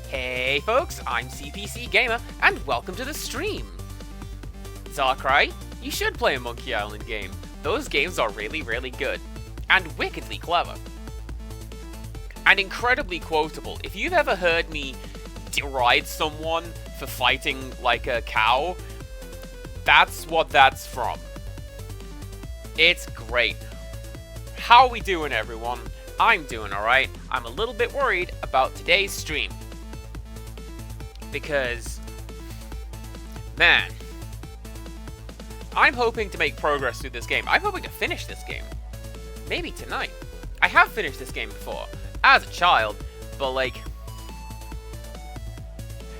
Hey folks, I'm CPC Gamer, and welcome to the stream! Darkrai, you should play a Monkey Island game. Those games are really, really good. And wickedly clever. And incredibly quotable. If you've ever heard me deride someone for fighting like a cow, that's what that's from. It's great. How are we doing, everyone? I'm doing alright. I'm a little bit worried about today's stream. Because, man, I'm hoping to make progress through this game. I'm hoping to finish this game. Maybe tonight. I have finished this game before, as a child, but like,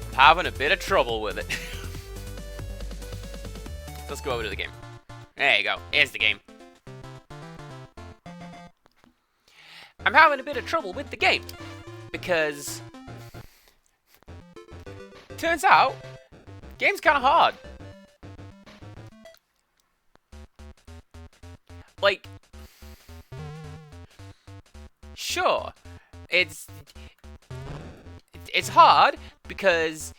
I'm having a bit of trouble with it. Let's go over to the game. There you go. Here's the game. I'm having a bit of trouble with the game, because turns out, game's kind of hard. Like, sure, it's hard because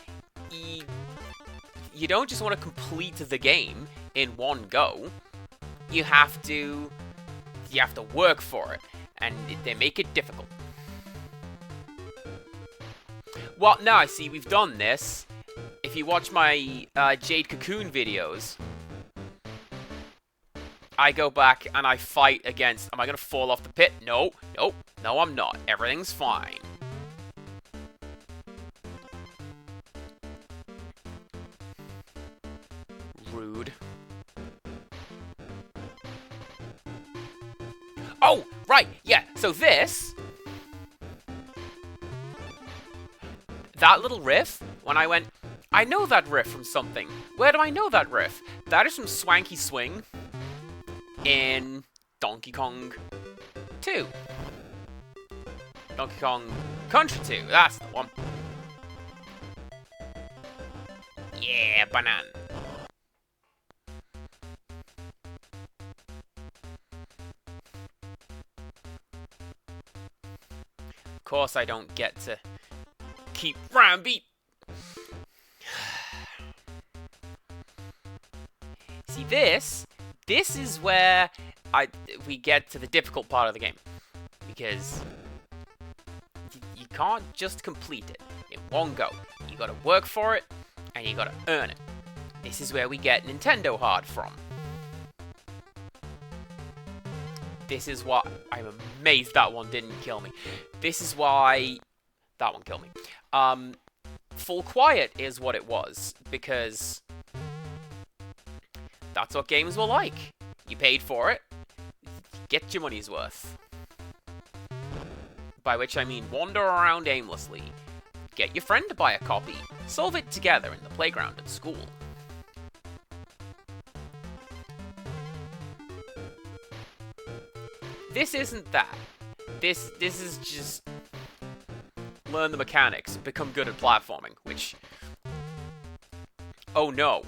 you don't just want to complete the game in one go. You have to work for it, and they make it difficult. Well, now I see we've done this. If you watch my Jade Cocoon videos, I go back and I fight against... Am I going to fall off the pit? No, nope, no I'm not. Everything's fine. Rude. Oh, right, yeah, so this... That little riff, when I went, I know that riff from something. Where do I know that riff? That is from Swanky Swing in Donkey Kong 2. Donkey Kong Country 2, that's the one. Yeah, banana. Of course I don't get to keep Rambi. See, this is where we get to the difficult part of the game, because you can't just complete it in one go. You gotta work for it, and you gotta earn it. This is where we get Nintendo Hard from. This is why I'm amazed that one didn't kill me. This is why that one killed me. Full Quiet is what it was, because that's what games were like. You paid for it, get your money's worth. By which I mean wander around aimlessly, get your friend to buy a copy, solve it together in the playground at school. This isn't that. This is just learn the mechanics, become good at platforming, which... Oh no.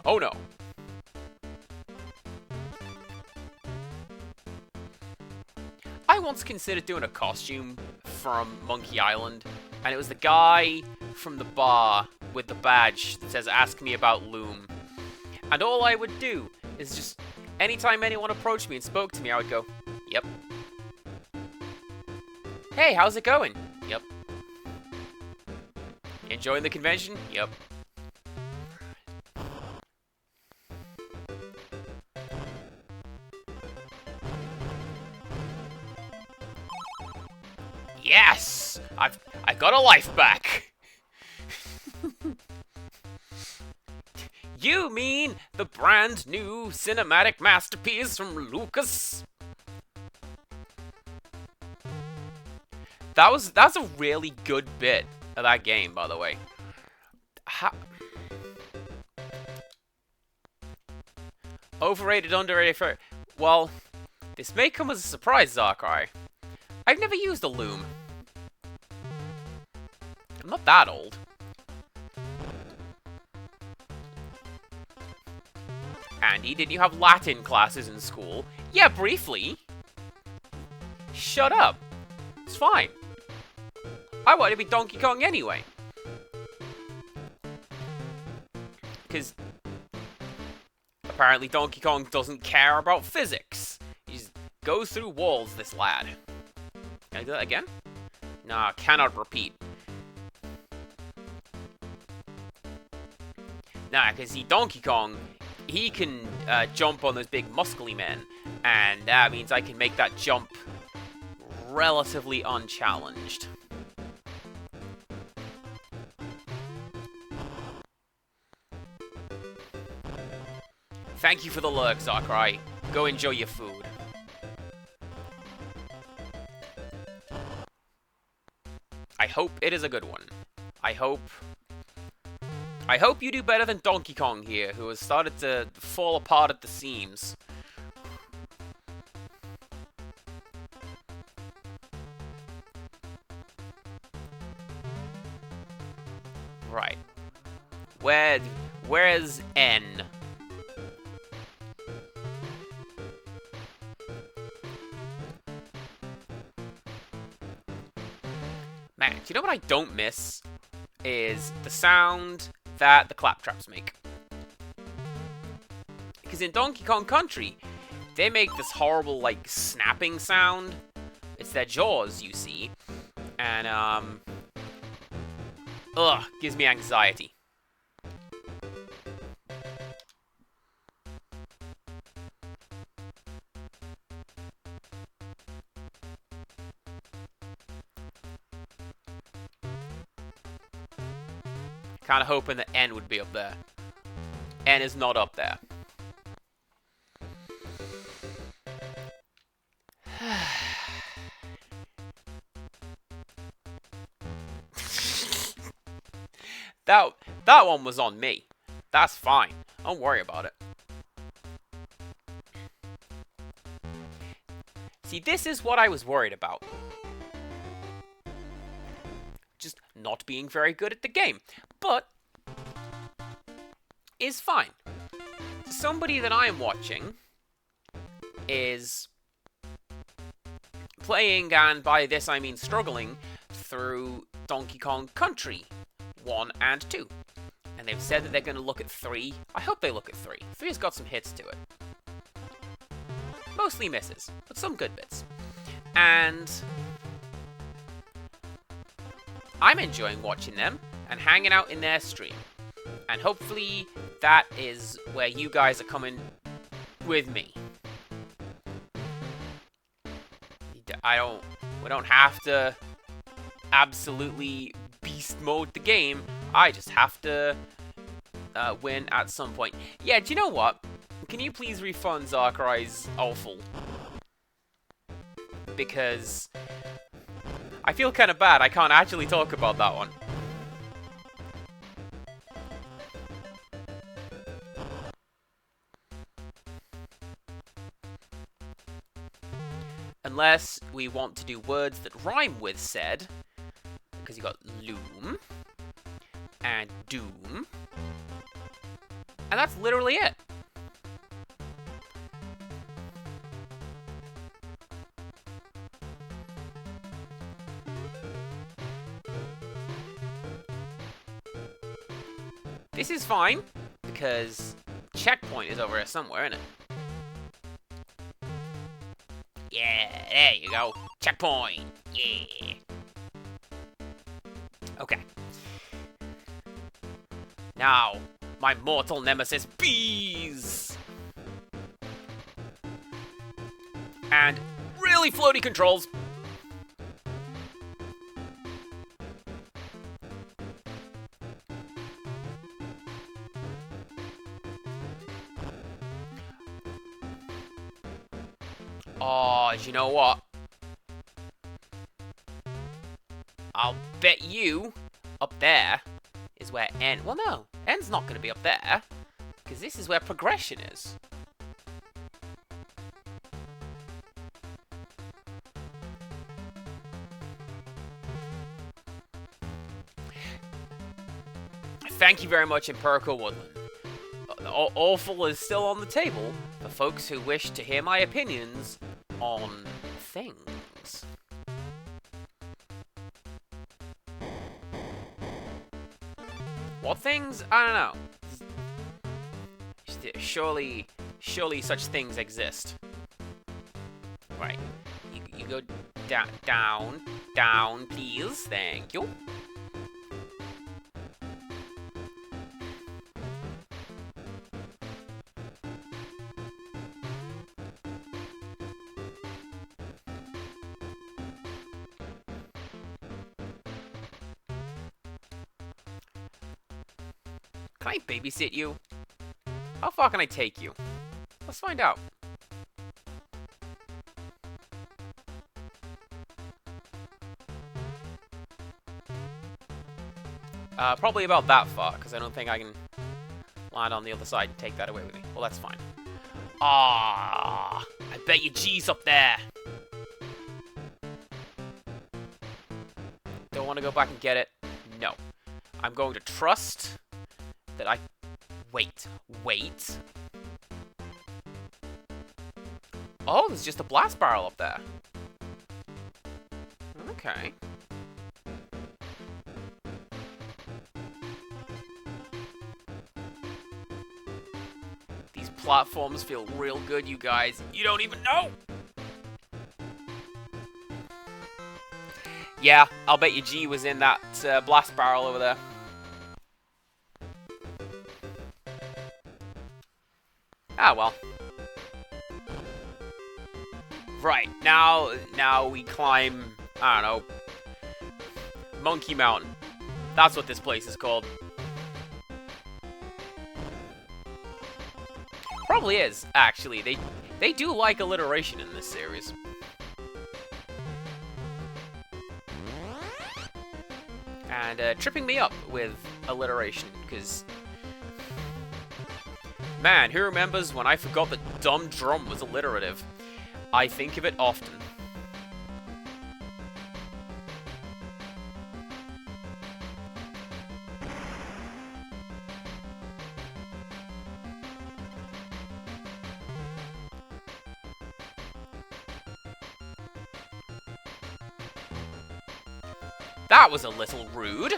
Oh no. I once considered doing a costume from Monkey Island, and it was the guy from the bar with the badge that says, "Ask me about Loom." And all I would do is just, anytime anyone approached me and spoke to me, I would go, "Yep. Hey, how's it going?" "Yep." "Enjoying the convention?" "Yep." Yes! I got a life back! You mean the brand new cinematic masterpiece from Lucas? That's a really good bit of that game, by the way. Overrated, underrated. Well, this may come as a surprise, Darkrai. I've never used a loom. I'm not that old. Andy, did you have Latin classes in school? Yeah, briefly. Shut up. It's fine. I wanted to be Donkey Kong anyway. Because apparently Donkey Kong doesn't care about physics. He just goes through walls, this lad. Can I do that again? Nah, cannot repeat. Nah, because see, Donkey Kong, he can jump on those big muscly men. And that means I can make that jump relatively unchallenged. Thank you for the lurk, Sakurai. Go enjoy your food. I hope it is a good one. I hope you do better than Donkey Kong here, who has started to fall apart at the seams. Right. Where's N? Man, do you know what I don't miss? Is the sound that the claptraps make. Because in Donkey Kong Country, they make this horrible, like, snapping sound. It's their jaws, you see. And, ugh, gives me anxiety. Kind of hoping that N would be up there. N is not up there. That one was on me. That's fine. Don't worry about it. See, this is what I was worried about. Just not being very good at the game. But is fine. Somebody that I am watching is playing, and by this I mean struggling, through Donkey Kong Country 1 and 2. And they've said that they're going to look at 3. I hope they look at 3. 3 has got some hits to it. Mostly misses, but some good bits. And I'm enjoying watching them and hanging out in their stream. And hopefully that is where you guys are coming with me. We don't have to absolutely beast mode the game. I just have to win at some point. Yeah, do you know what? Can you please refund Sakurai's awful? Because I feel kind of bad. I can't actually talk about that one. Unless we want to do words that rhyme with said. Because you got loom. And doom. And that's literally it. This is fine, because checkpoint is over here somewhere, isn't it? Yeah, there you go. Checkpoint. Yeah. Okay. Now, my mortal nemesis, bees! And really floaty controls. Oh, you know what? I'll bet you up there is where N... Well, no. N's not going to be up there. Because this is where progression is. Thank you very much, Empirical Woodland. Awful is still on the table for folks who wish to hear my opinions on things. What things? I don't know. Surely such things exist. Right. You go down, please. Thank you. Can I babysit you? How far can I take you? Let's find out. Probably about that far, because I don't think I can land on the other side and take that away with me. Well, that's fine. Ah, I bet your G's up there. Don't want to go back and get it. No. I'm going to trust that I... Wait. Oh, there's just a blast barrel up there. Okay. These platforms feel real good, you guys. You don't even know! Yeah, I'll bet your G was in that blast barrel over there. Ah, well. Right, now we climb, I don't know, Monkey Mountain. That's what this place is called. Probably is, actually. They do like alliteration in this series. And tripping me up with alliteration, because... Man, who remembers when I forgot that dumb drum was alliterative? I think of it often. That was a little rude.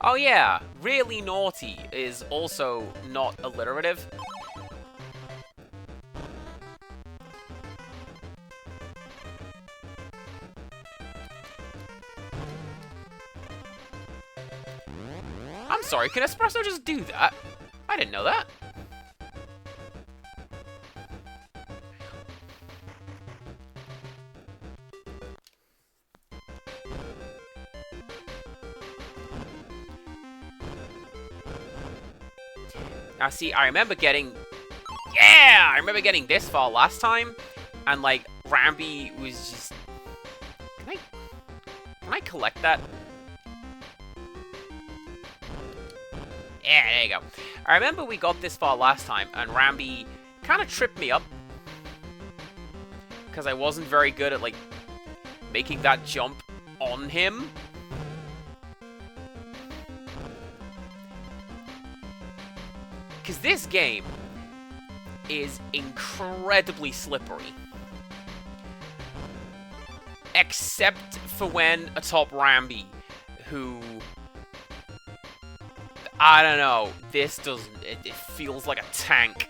Oh yeah, really naughty is also not alliterative. I'm sorry, can Espresso just do that? I didn't know that. Now see, I remember getting... Yeah! I remember getting this far last time, and like, Rambi was just... Can I collect that? Yeah, there you go. I remember we got this far last time, and Rambi kind of tripped me up. Because I wasn't very good at, like, making that jump on him. Because this game is incredibly slippery. Except for when atop Rambi, who... I don't know, this doesn't... It feels like a tank.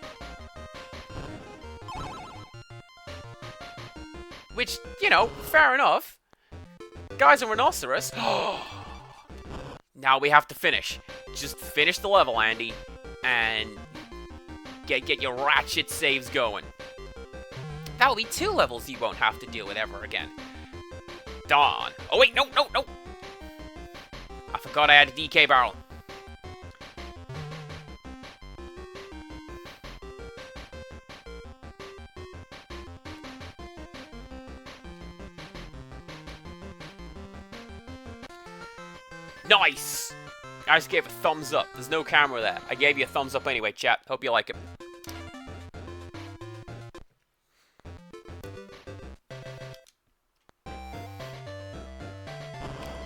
Which, you know, fair enough. Guy's a rhinoceros. Now we have to finish. Just finish the level, Andy. And get your ratchet saves going. That'll be 2 levels you won't have to deal with ever again. Darn. Oh wait, no. I forgot I had a DK barrel. Nice! I just gave a thumbs up. There's no camera there. I gave you a thumbs up anyway, chat. Hope you like it.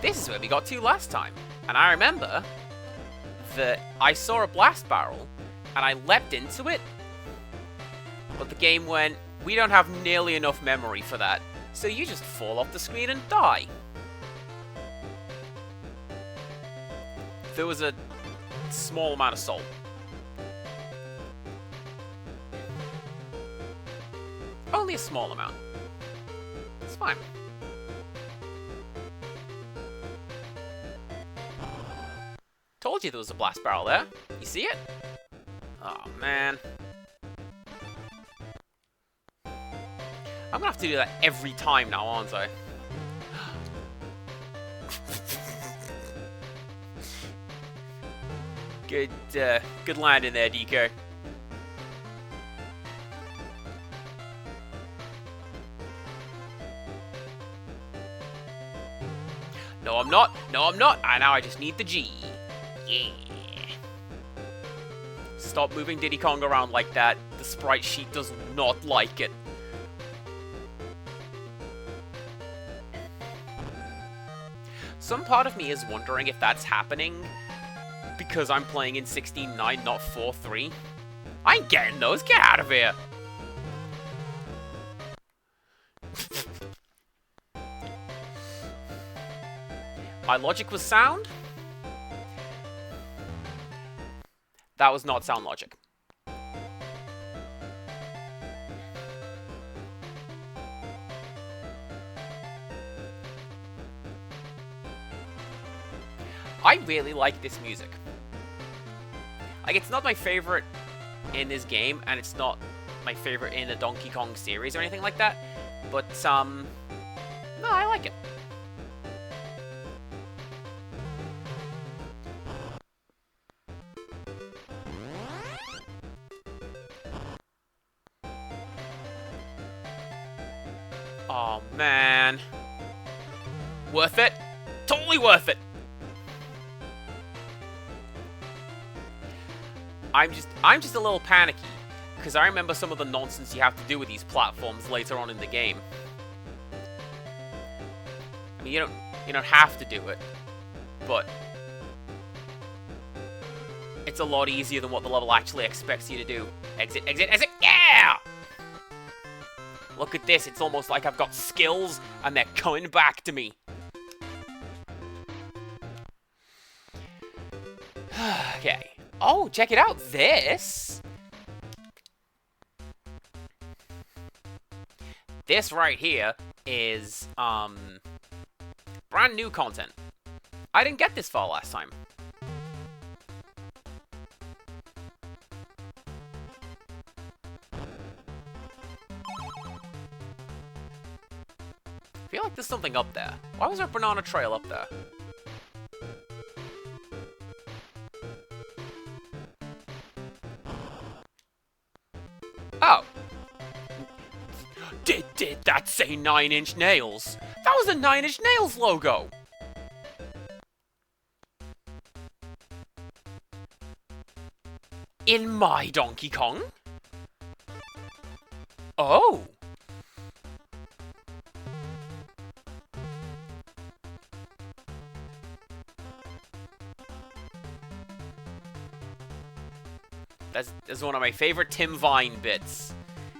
This is where we got to last time. And I remember that I saw a blast barrel, and I leapt into it, but the game went, we don't have nearly enough memory for that, so you just fall off the screen and die. There was a small amount of salt. Only a small amount. It's fine. Told you there was a blast barrel there. You see it? Oh, man. I'm gonna have to do that every time now, aren't I? Good landing there, DK. No, I'm not. No, I'm not. Now I just need the G. Yeah. Stop moving Diddy Kong around like that. The sprite sheet does not like it. Some part of me is wondering if that's happening because I'm playing in 16.9, not 4.3. I ain't getting those. Get out of here. My logic was sound. That was not sound logic. I really like this music. Like, it's not my favorite in this game, and it's not my favorite in the Donkey Kong series or anything like that, but, no, I like it. Oh, man. Worth it? Totally worth it! I'm just a little panicky, because I remember some of the nonsense you have to do with these platforms later on in the game. I mean, you don't have to do it, but it's a lot easier than what the level actually expects you to do. Exit, exit, exit, yeah! Look at this, it's almost like I've got skills, and they're coming back to me. Okay. Oh, check it out, this right here is, brand new content. I didn't get this far last time. I feel like there's something up there. Why was there a banana trail up there? Oh. Did that say 9 Inch Nails? That was a 9 Inch Nails logo! In my Donkey Kong? Oh! That's one of my favorite Tim Vine bits.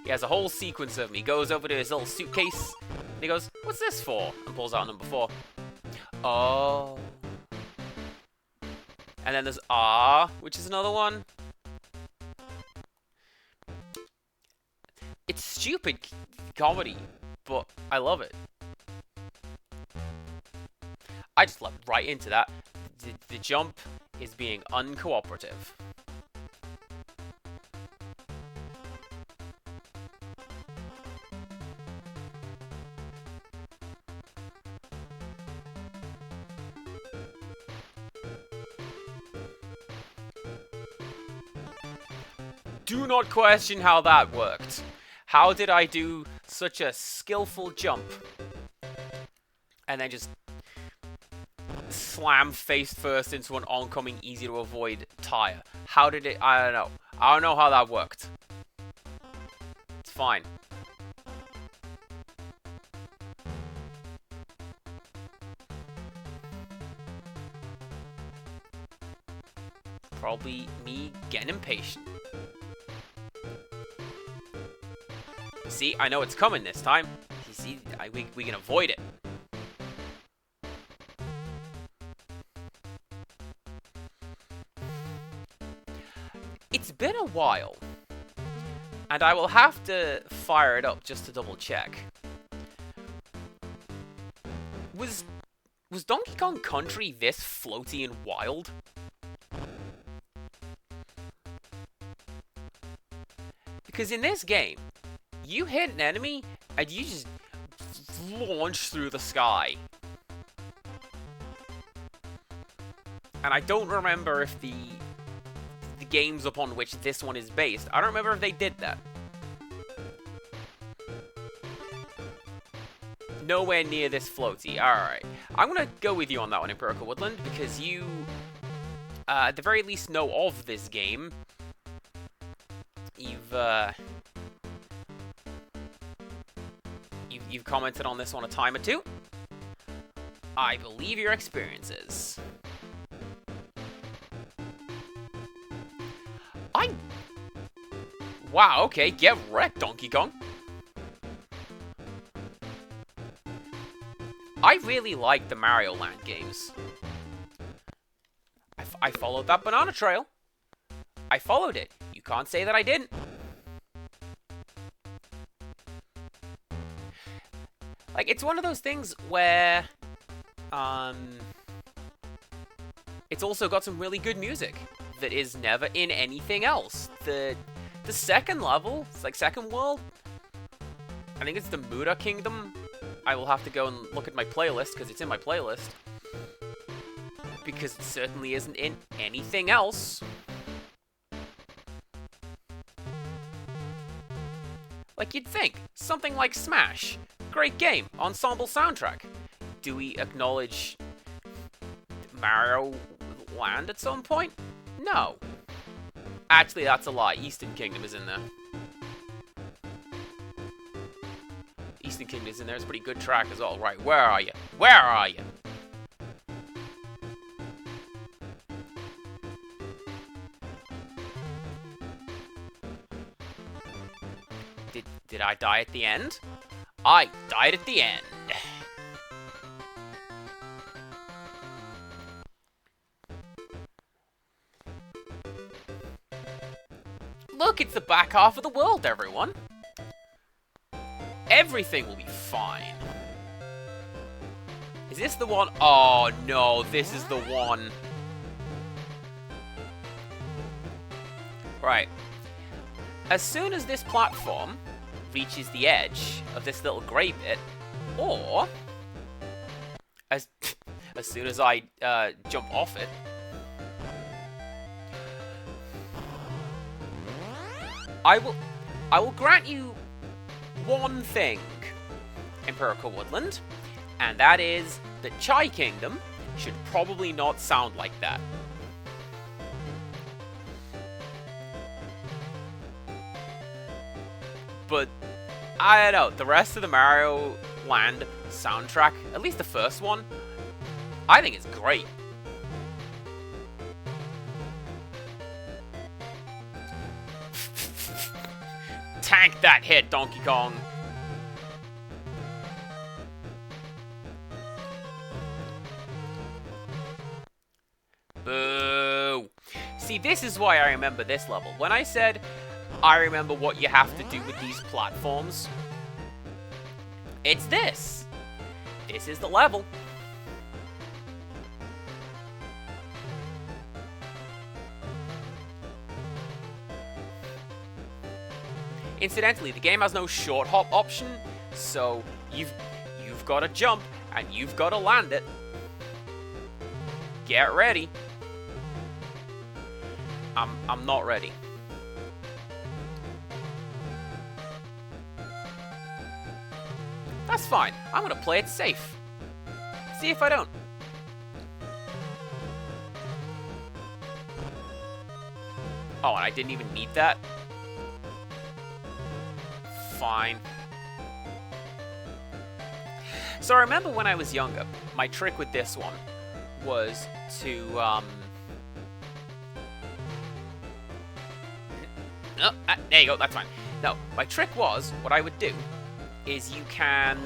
He has a whole sequence of him. He goes over to his little suitcase, and he goes, "What's this for?" and pulls out number 4. Oh. And then there's Ah, which is another one. It's stupid comedy, but I love it. I just leapt right into that. The jump is being uncooperative. Do not question how that worked. How did I do such a skillful jump and then just slam face first into an oncoming, easy to avoid tire? How did it? I don't know. I don't know how that worked. It's fine. probably me getting impatient. See, I know it's coming this time. You see, we can avoid it. It's been a while, and I will have to fire it up just to double check. Was Donkey Kong Country this floaty and wild? Because in this game, you hit an enemy and you just launch through the sky. And I don't remember if the games upon which this one is based, I don't remember if they did that. Nowhere near this floaty. Alright. I'm gonna go with you on that one, Empirical Woodland, because you, at the very least, know of this game. You've commented on this one a time or two. I believe your experiences. Wow, okay, get wrecked, Donkey Kong. I really like the Mario Land games. I followed that banana trail. I followed it. You can't say that I didn't. Like, it's one of those things where, it's also got some really good music that is never in anything else. The second level, it's like second world, I think it's the Muda Kingdom. I will have to go and look at my playlist, because it's in my playlist. Because it certainly isn't in anything else. Like you'd think, something like Smash. Great game, ensemble soundtrack. Do we acknowledge Mario Land at some point? No. Actually, that's a lie. Eastern Kingdom is in there. Eastern Kingdom is in there. It's a pretty good track as well. Right, where are you? Where are you? Did I die at the end? I died at the end. Look, it's the back half of the world, everyone. Everything will be fine. Is this the one? Oh, no, this is the one. Right. As soon as this platform reaches the edge of this little grey bit, or as soon as I jump off it, I will grant you one thing, Empirical Woodland, and that is that Chai Kingdom should probably not sound like that. But I don't know, the rest of the Mario Land soundtrack, at least the first one, I think it's great. Tank that hit, Donkey Kong. Boo. See, this is why I remember this level. When I said I remember what you have to do with these platforms, it's this. This is the level. Incidentally, the game has no short hop option, so you've got to jump and you've got to land it. Get ready. I'm not ready. That's fine. I'm gonna play it safe. See if I don't. Oh, and I didn't even need that. Fine. So I remember when I was younger, my trick with this one was to No, there you go, that's fine. No, my trick was, what I would do is you can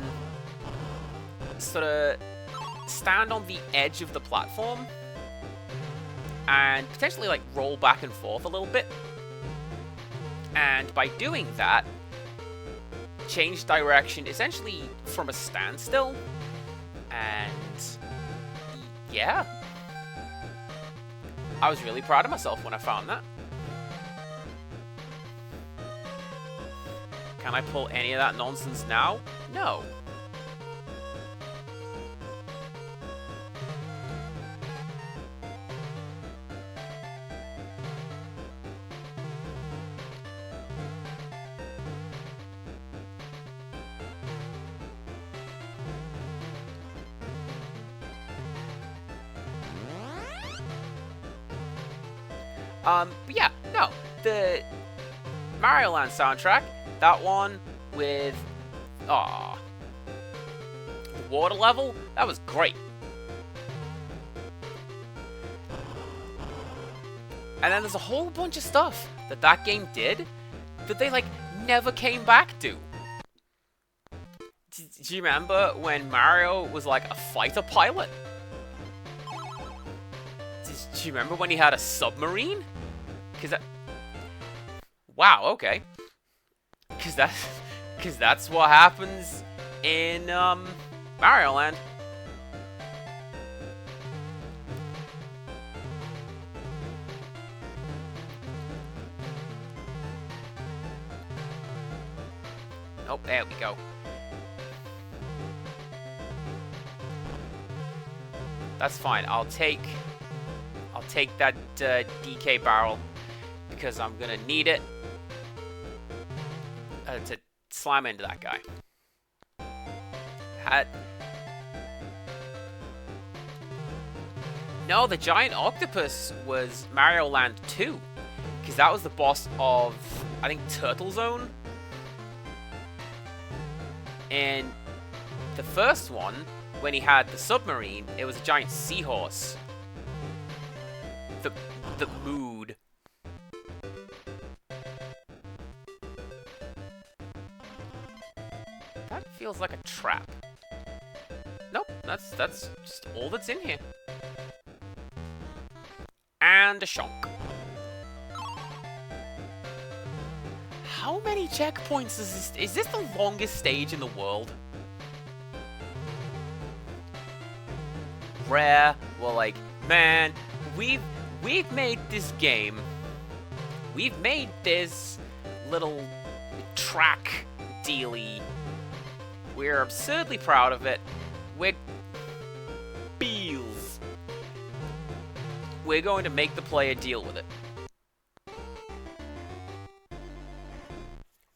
sort of stand on the edge of the platform and potentially like roll back and forth a little bit. And by doing that, change direction essentially from a standstill. And yeah, I was really proud of myself when I found that. Can I pull any of that nonsense now? No. But yeah, no, the Mario Land soundtrack, that one with, the water level, that was great. And then there's a whole bunch of stuff that game did that they, like, never came back to. Do you remember when Mario was, like, a fighter pilot? Do you remember when he had a submarine? Because that... Wow, okay. Because that's what happens in, Mario Land. Oh, there we go. That's fine. I'll take that DK barrel because I'm gonna need it to slam into that guy. No, the giant octopus was Mario Land 2 because that was the boss of, I think, Turtle Zone. And the first one, when he had the submarine, it was a giant seahorse. The mood. That feels like a trap. Nope, that's just all that's in here. And a shonk. How many checkpoints is this? Is this the longest stage in the world? Rare. Well, like, man, we've made this game. We've made this little track dealy. We're absurdly proud of it. We're beels. We're going to make the player deal with it.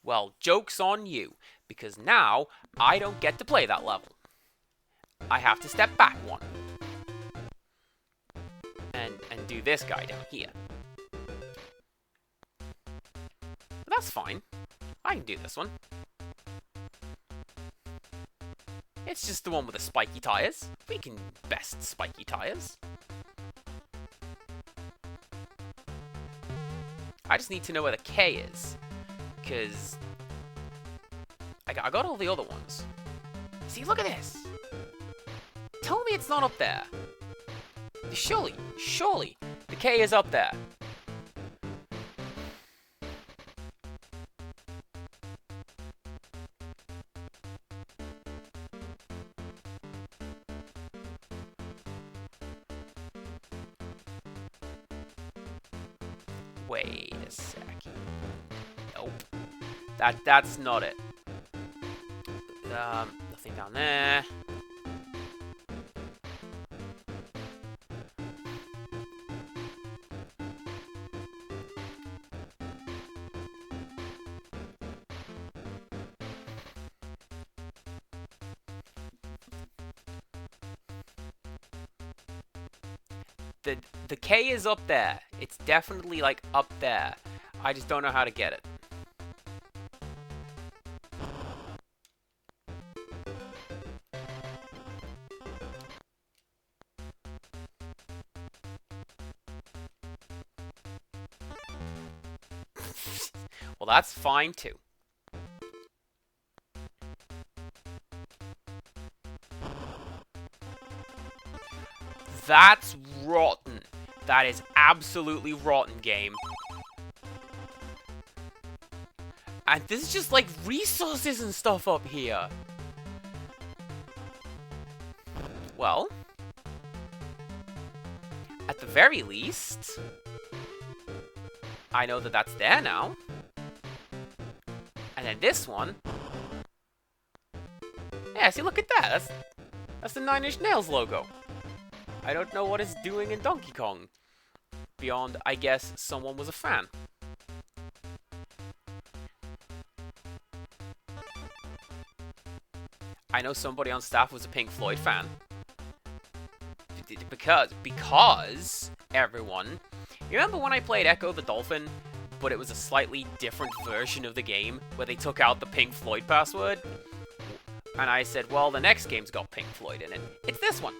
Well, joke's on you, because now I don't get to play that level. I have to step back one. And do this guy down here. That's fine. I can do this one. It's just the one with the spiky tires. We can best spiky tires. I just need to know where the K is. Because I got all the other ones. See, look at this. Tell me it's not up there. Surely, the K is up there. Wait a second. Nope. That's not it. Nothing down there. The K is up there. It's definitely, like, up there. I just don't know how to get it. Well, that's fine too. That's rotten. That is absolutely rotten, game. And this is just like resources and stuff up here. Well, at the very least, I know that that's there now. And then this one. Yeah, see, look at that. That's the Nine Inch Nails logo. I don't know what it's doing in Donkey Kong. Beyond, I guess, someone was a fan. I know somebody on staff was a Pink Floyd fan. Because everyone... You remember when I played Echo the Dolphin, but it was a slightly different version of the game, where they took out the Pink Floyd password? And I said, well, the next game's got Pink Floyd in it. It's this one.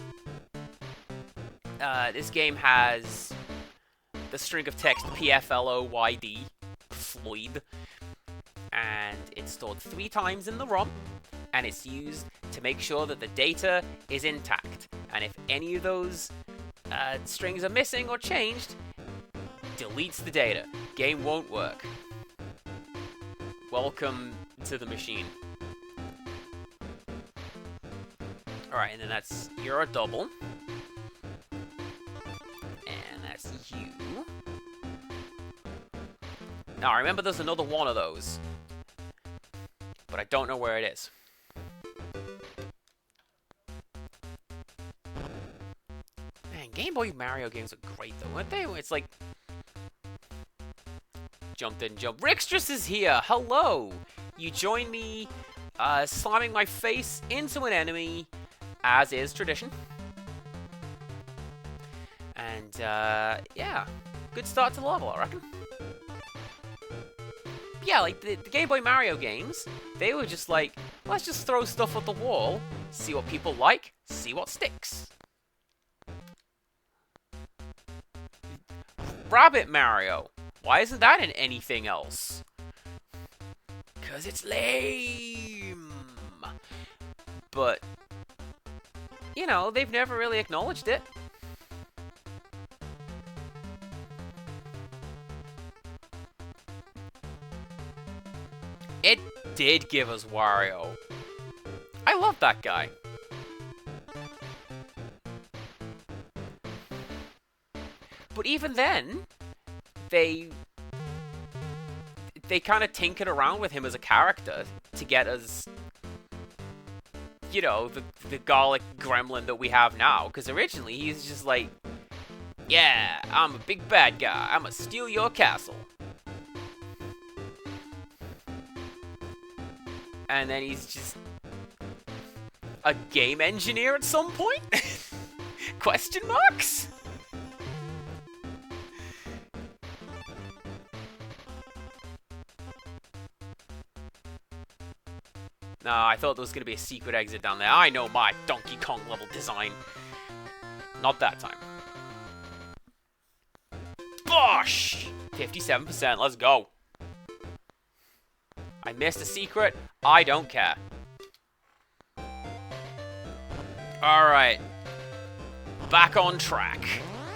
This game has the string of text PFLOYD, Floyd, and it's stored 3 times in the ROM, and it's used to make sure that the data is intact. And if any of those strings are missing or changed, deletes the data. Game won't work. Welcome to the machine. Alright, and then that's, you're a double. And that's you. Now, I remember there's another one of those. But I don't know where it is. Man, Game Boy Mario games are great though, aren't they? It's like... Jump didn't jump. Rixtrus is here! Hello! You join me slamming my face into an enemy, as is tradition. And, yeah. Good start to the level, I reckon. Yeah, like, the Game Boy Mario games, they were just like, let's just throw stuff at the wall, see what people like, see what sticks. Rabbit Mario. Why isn't that in anything else? 'Cause it's lame. But, you know, they've never really acknowledged it. It did give us Wario. I love that guy. But even then, they kind of tinkered around with him as a character to get us, you know, the garlic gremlin that we have now. Because originally he's just like, yeah, I'm a big bad guy. I'm gonna steal your castle. And then he's just a game engineer at some point? Question marks? No, I thought there was going to be a secret exit down there. I know my Donkey Kong level design. Not that time. Bosh! 57%, let's go. I missed a secret. I don't care. Alright. Back on track.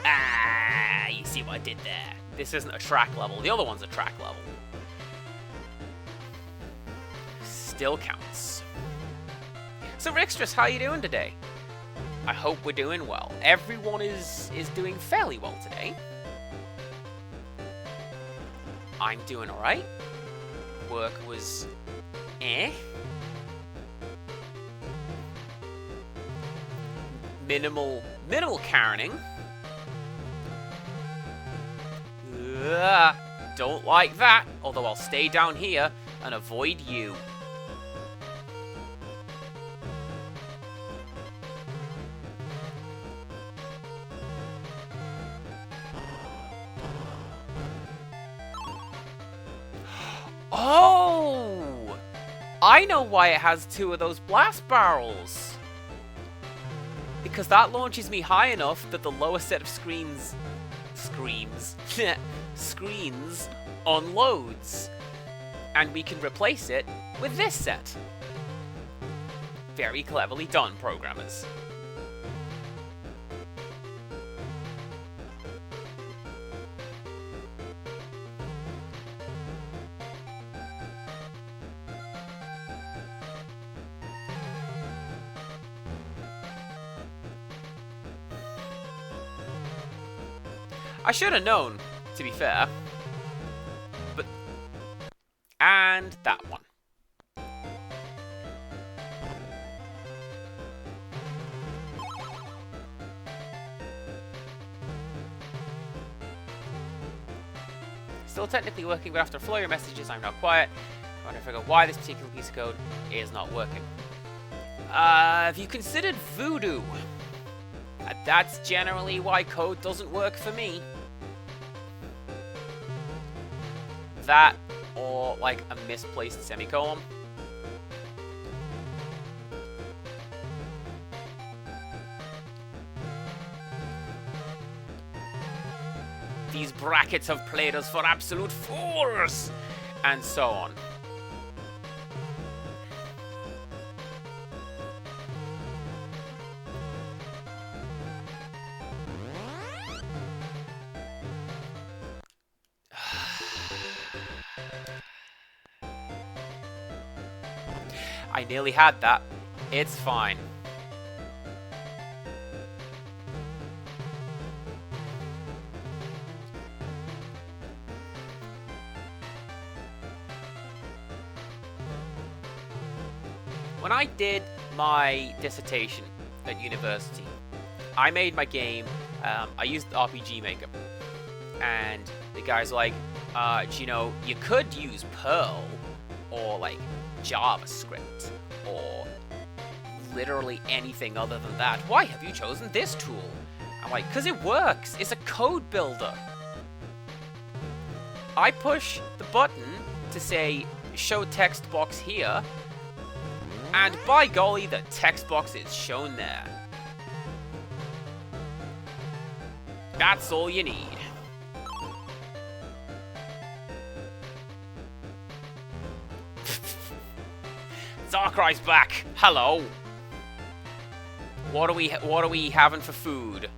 Ah, you see what I did there? This isn't a track level. The other one's a track level. Still counts. So Rixtrus, how you doing today? I hope we're doing well. Everyone is doing fairly well today. I'm doing alright. Work was eh. Minimal Karening. Don't like that. Although I'll stay down here and avoid you. Oh! I know why it has 2 of those blast barrels. Because that launches me high enough that the lower set of screens unloads. and we can replace it with this set. Very cleverly done, programmers. I should have known, to be fair. But... And that one. Still technically working, but after a flurry of messages, I'm now quiet. Trying to figure out why this particular piece of code is not working. Have you considered voodoo? That's generally why code doesn't work for me. That, or like a misplaced semicolon. These brackets have played us for absolute fools! And so on. I nearly had that. It's fine. When I did my dissertation at university, I made my game, I used RPG Maker. And the guy's like, you know, you could use Perl or like JavaScript or literally anything other than that. Why have you chosen this tool? I'm like, because it works. It's a code builder. I push the button to say show text box here, and by golly, the text box is shown there. That's all you need. Darkrai's back. Hello. What are we having for food?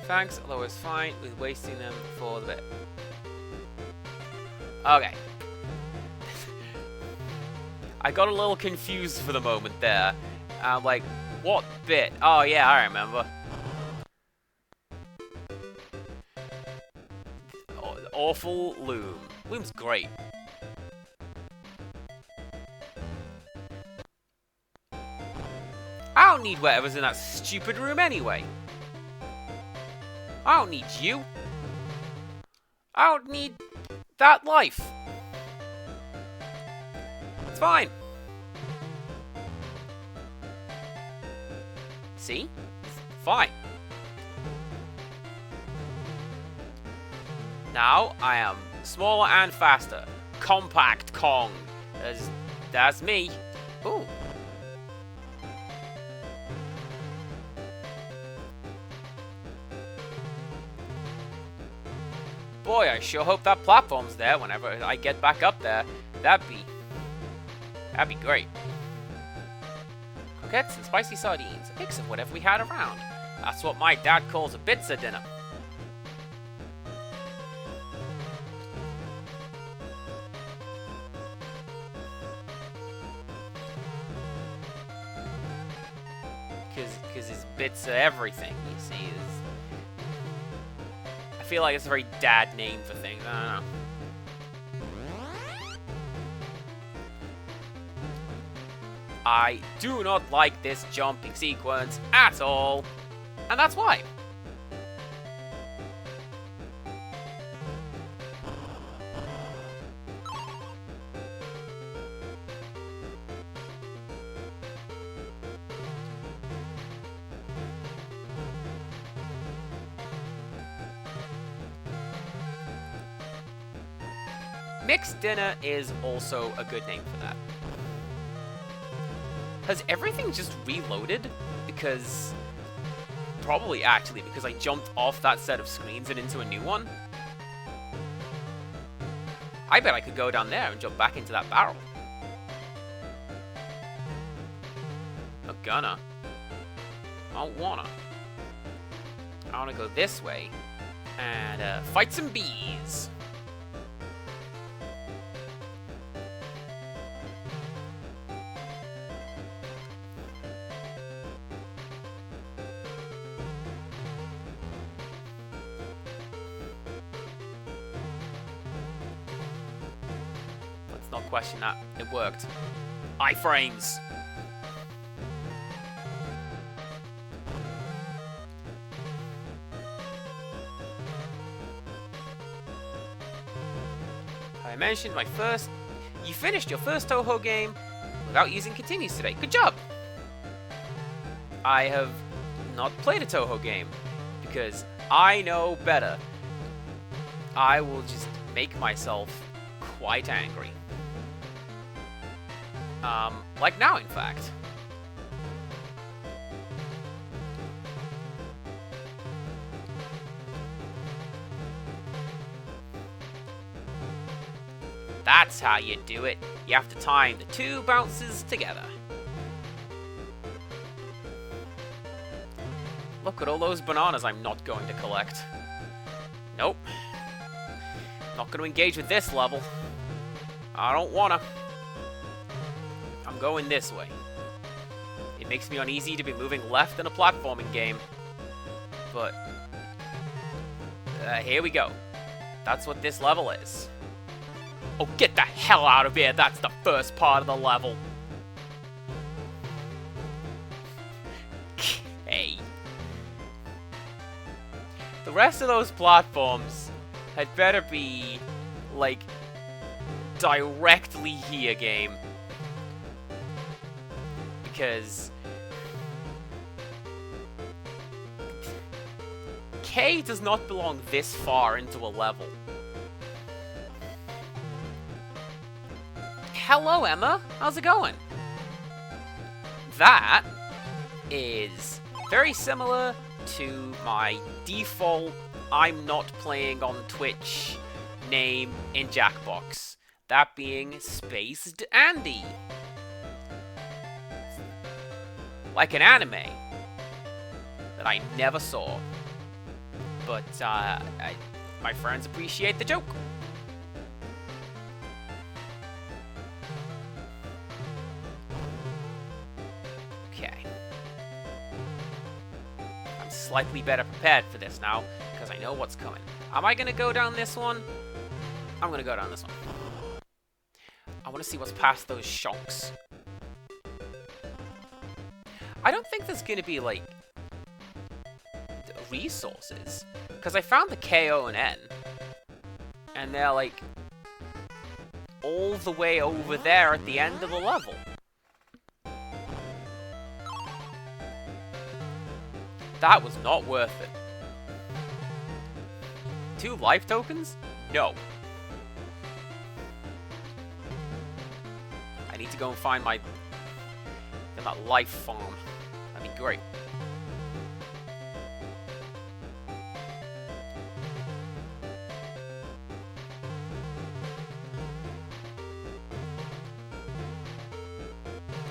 Thanks, although it's fine with wasting them for the bit. Okay. I got a little confused for the moment there. I'm like, what bit? Oh yeah, I remember. Awful Loom. Loom's great. I don't need whatever's in that stupid room anyway. I don't need you. I don't need that life. It's fine. See? It's fine. Now, I am smaller and faster. Compact Kong. That's me. Ooh. Boy, I sure hope that platform's there whenever I get back up there. That'd be great. Croquettes and spicy sardines. A mix of whatever we had around. That's what my dad calls a pizza dinner. Because it's bits of everything, you see. I feel like it's a very dad name for things. I don't know. I do not like this jumping sequence at all. And that's why. Mixed Dinner is also a good name for that. Has everything just reloaded? Because Probably, actually, because I jumped off that set of screens and into a new one. I bet I could go down there and jump back into that barrel. Not gonna. I don't wanna. I wanna go this way and fight some bees. Let's not question that. It worked. Iframes. I mentioned my first... You finished your first Touhou game without using continues today. Good job! I have not played a Touhou game because I know better. I will just make myself quite angry. Like now, in fact. That's how you do it. You have to time the two bounces together. Look at all those bananas I'm not going to collect. Nope. Not going to engage with this level. I don't wanna. I'm going this way. It makes me uneasy to be moving left in a platforming game. But... here we go. That's what this level is. Oh, get the hell out of here! That's the first part of the level. Okay. The rest of those platforms had better be, like, directly here, game. Because... K does not belong this far into a level. Hello, Emma. How's it going? That is very similar to my default I'm not playing on Twitch name in Jackbox. That being Spaced Andy. Like an anime that I never saw. But my friends appreciate the joke. Slightly better prepared for this now, because I know what's coming. Am I going to go down this one? I'm going to go down this one. I want to see what's past those shocks. I don't think there's going to be, like, resources, because I found the KO and N, and they're, like, all the way over there at the end of the level. That was not worth it. 2 life tokens? No. I need to go and find that life farm. That'd be great.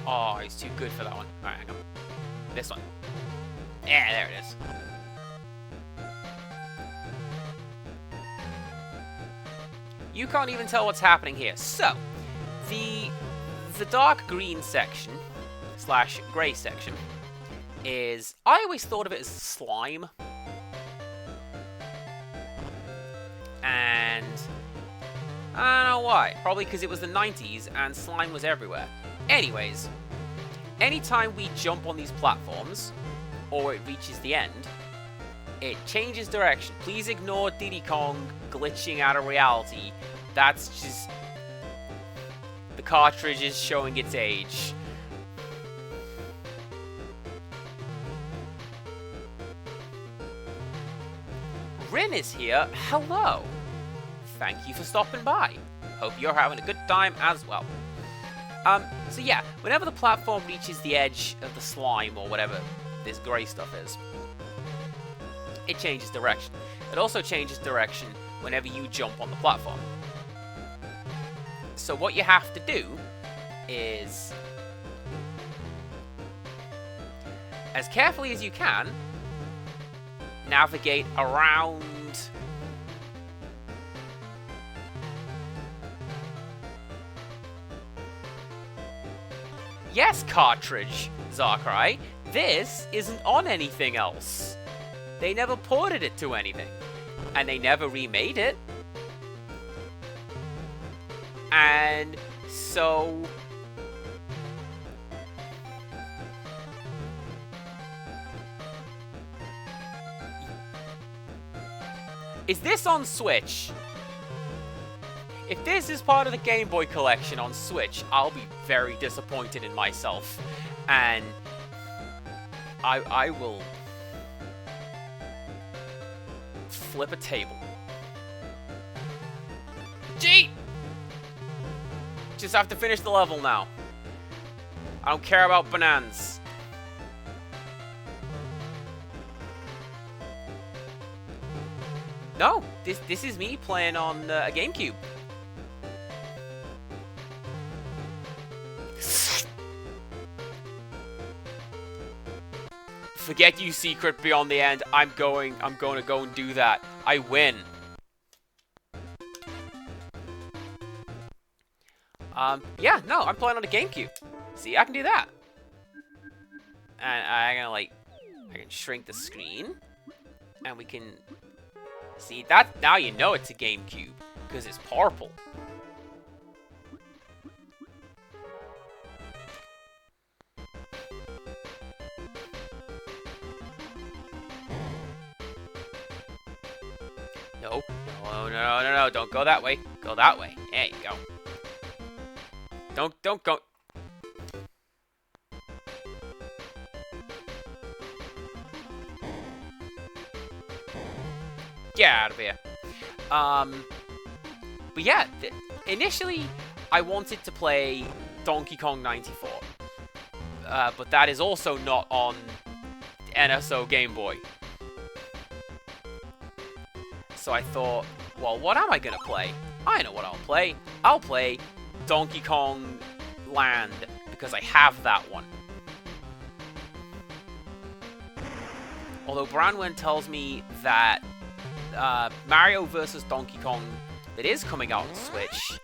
Oh, he's too good for that one. Alright, hang on. This one. Yeah, there it is. You can't even tell what's happening here. So, the dark green section, / grey section, is... I always thought of it as slime. And... I don't know why. Probably because it was the 90s and slime was everywhere. Anyways, anytime we jump on these platforms, or it reaches the end, it changes direction. Please ignore Diddy Kong glitching out of reality. That's just... the cartridge is showing its age. Rin is here. Hello. Thank you for stopping by. Hope you're having a good time as well. So yeah, whenever the platform reaches the edge of the slime or whatever this grey stuff is, it changes direction. It also changes direction whenever you jump on the platform. So what you have to do is, as carefully as you can, navigate around yes, cartridge, Zarkrai, this isn't on anything else. They never ported it to anything. And they never remade it. And so is this on Switch? If this is part of the Game Boy collection on Switch, I'll be very disappointed in myself. And I will flip a table. Gee! Just have to finish the level now. I don't care about bananas. No, this is me playing on a GameCube. Forget you, secret beyond the end. I'm going to go and do that. I win. Yeah, no, I'm playing on a GameCube. See, I can do that. And I can shrink the screen, and we can see that. Now you know it's a GameCube because it's purple. No, don't go that way. Go that way. There you go. Don't go. Get out of here. But yeah, initially I wanted to play Donkey Kong 94. But that is also not on NSO Game Boy. So I thought, well, what am I gonna play? I know what I'll play. I'll play Donkey Kong Land, because I have that one. Although Branwen tells me that Mario vs. Donkey Kong that is coming out on Switch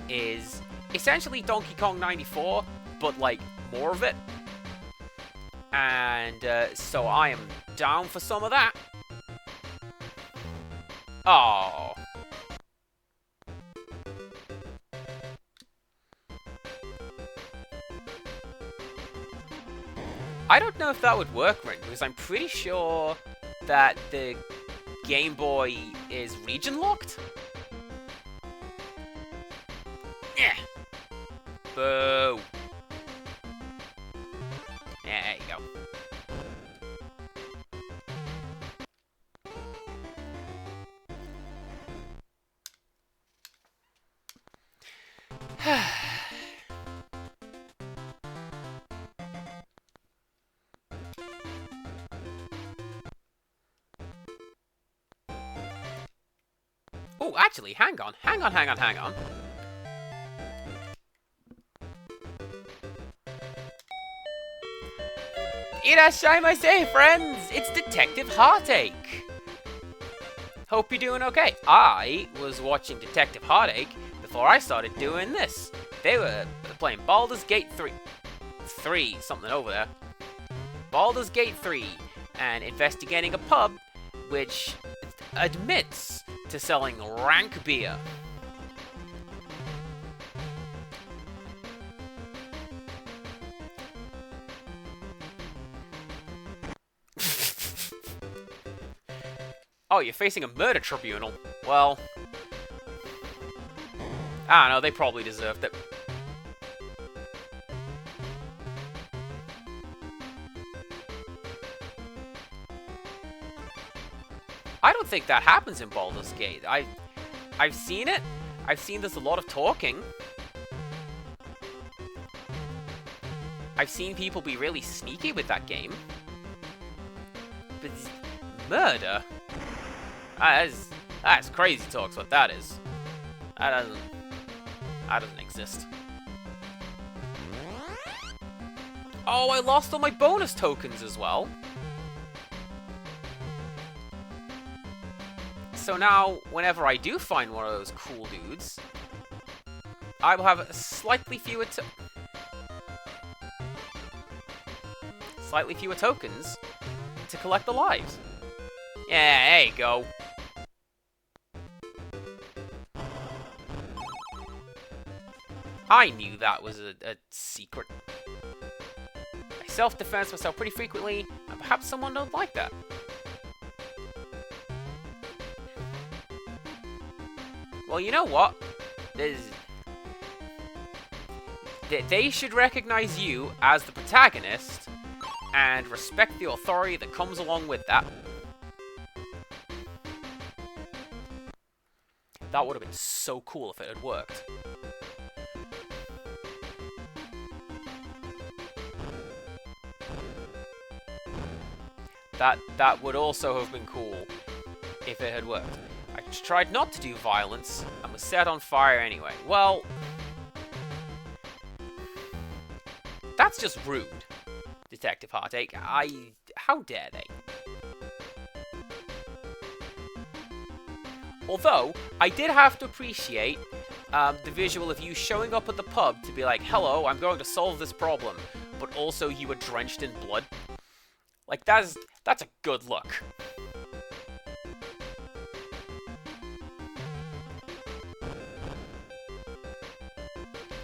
is essentially Donkey Kong 94, but like more of it. And so I am down for some of that. Oh. I don't know if that would work, Rin, because I'm pretty sure that the Game Boy is region locked. Yeah. Boo. Yeah, there you go. Oh, actually, hang on. Irashaimase, friends! It's Detective Heartache! Hope you're doing okay. I was watching Detective Heartache before I started doing this. They were playing Baldur's Gate 3, something over there. Baldur's Gate 3, and investigating a pub which admits to selling rank beer. Oh, you're facing a murder tribunal. Well, I don't know, they probably deserved it. I don't think that happens in Baldur's Gate. I've seen it. I've seen there's a lot of talking. I've seen people be really sneaky with that game. But Murder? That's crazy talks what that is. That doesn't exist. Oh, I lost all my bonus tokens as well. So now, whenever I do find one of those cool dudes, I will have slightly fewer tokens to collect the lives. Yeah, there you go. I knew that was a secret. I self-defense myself pretty frequently, and perhaps someone don't like that. Well, you know what? They should recognize you as the protagonist and respect the authority that comes along with that. That would have been so cool if it had worked. That would also have been cool if it had worked. I tried not to do violence and was set on fire anyway. Well, that's just rude, Detective Heartache. How dare they? Although, I did have to appreciate the visual of you showing up at the pub to be like, hello, I'm going to solve this problem, but also you were drenched in blood. Like, that's a good look.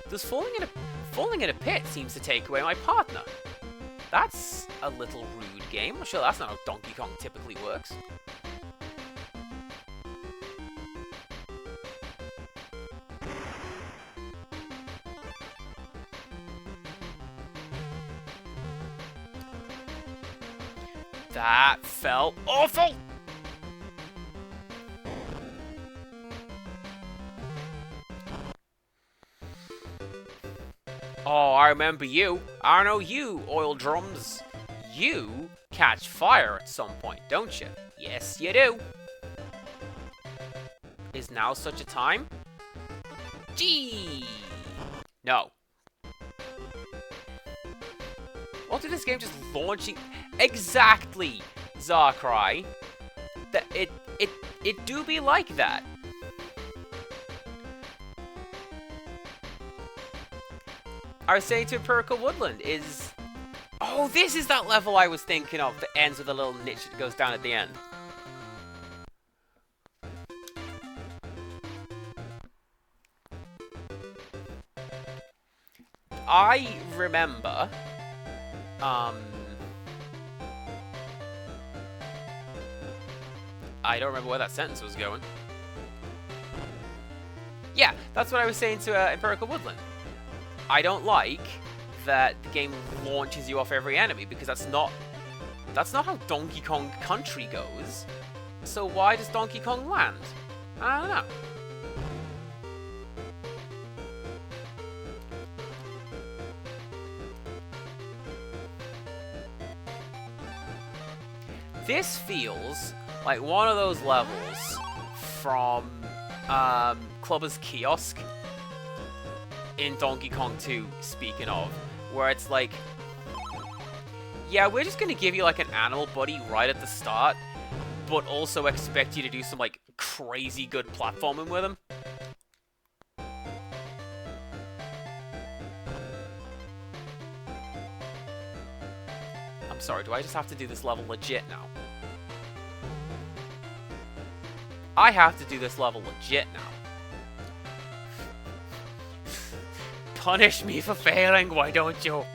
Does falling in a pit seems to take away my partner? That's a little rude, game. I'm sure that's not how Donkey Kong typically works. That felt awful! Oh, I remember you. I know you, oil drums. You catch fire at some point, don't you? Yes, you do. Is now such a time? Gee! No. What did this game just launching? Exactly, Zarkrai. That it do be like that. I was saying to Empirical Woodland is... Oh, this is that level I was thinking of that ends with a little niche that goes down at the end. I remember... I don't remember where that sentence was going. Yeah, that's what I was saying to Empirical Woodland. I don't like that the game launches you off every enemy, because that's not how Donkey Kong Country goes. So why does Donkey Kong land? I don't know. This feels like one of those levels from Clubber's Kiosk in Donkey Kong 2, speaking of, where it's like, yeah, we're just gonna give you like an animal buddy right at the start, but also expect you to do some like crazy good platforming with him. I'm sorry, do I just have to do this level legit now? I have to do this level legit now. Punish me for failing, why don't you?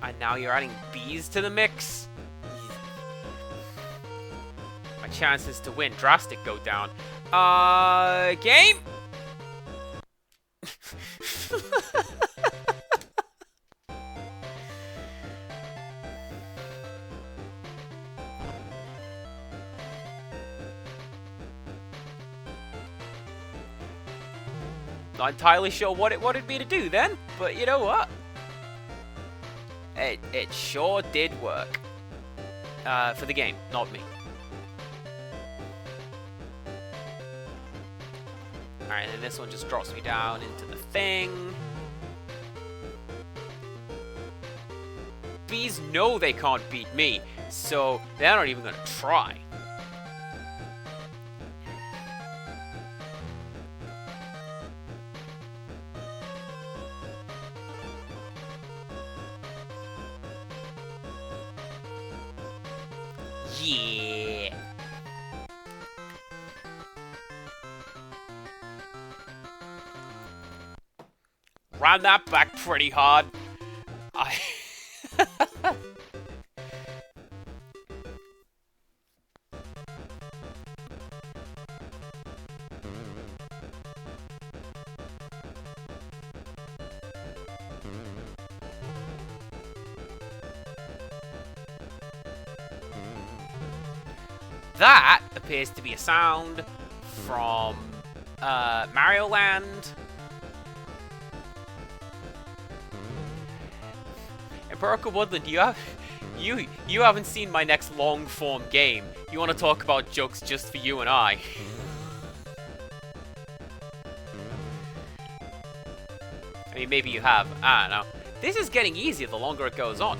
And now you're adding bees to the mix? My chances to win drastic go down. Game? Not entirely sure what it wanted me to do then, but you know what? It sure did work. For the game, not me. Alright, then this one just drops me down into the thing. Bees know they can't beat me, so they're not even gonna try. Yeah. Ran that back pretty hard. That appears to be a sound from Mario Land. Empirical Woodland, you haven't seen my next long form game. You want to talk about jokes just for you and I? I mean, maybe you have. I don't know. This is getting easier the longer it goes on.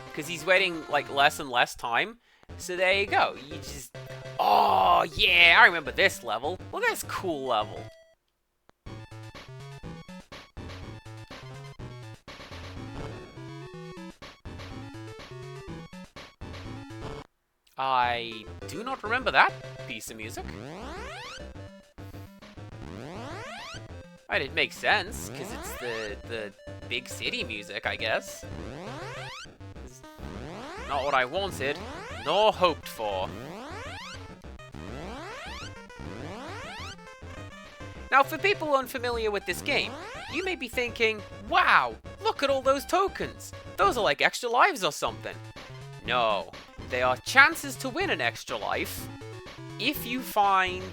Because he's waiting, like, less and less time. So there you go. You just... Oh, yeah, I remember this level. Look at this cool level. I do not remember that piece of music. Right, it makes sense, because it's the big city music, I guess. Not what I wanted, nor hoped for. Now, for people unfamiliar with this game, you may be thinking, wow, look at all those tokens. Those are like extra lives or something. No, they are chances to win an extra life if you find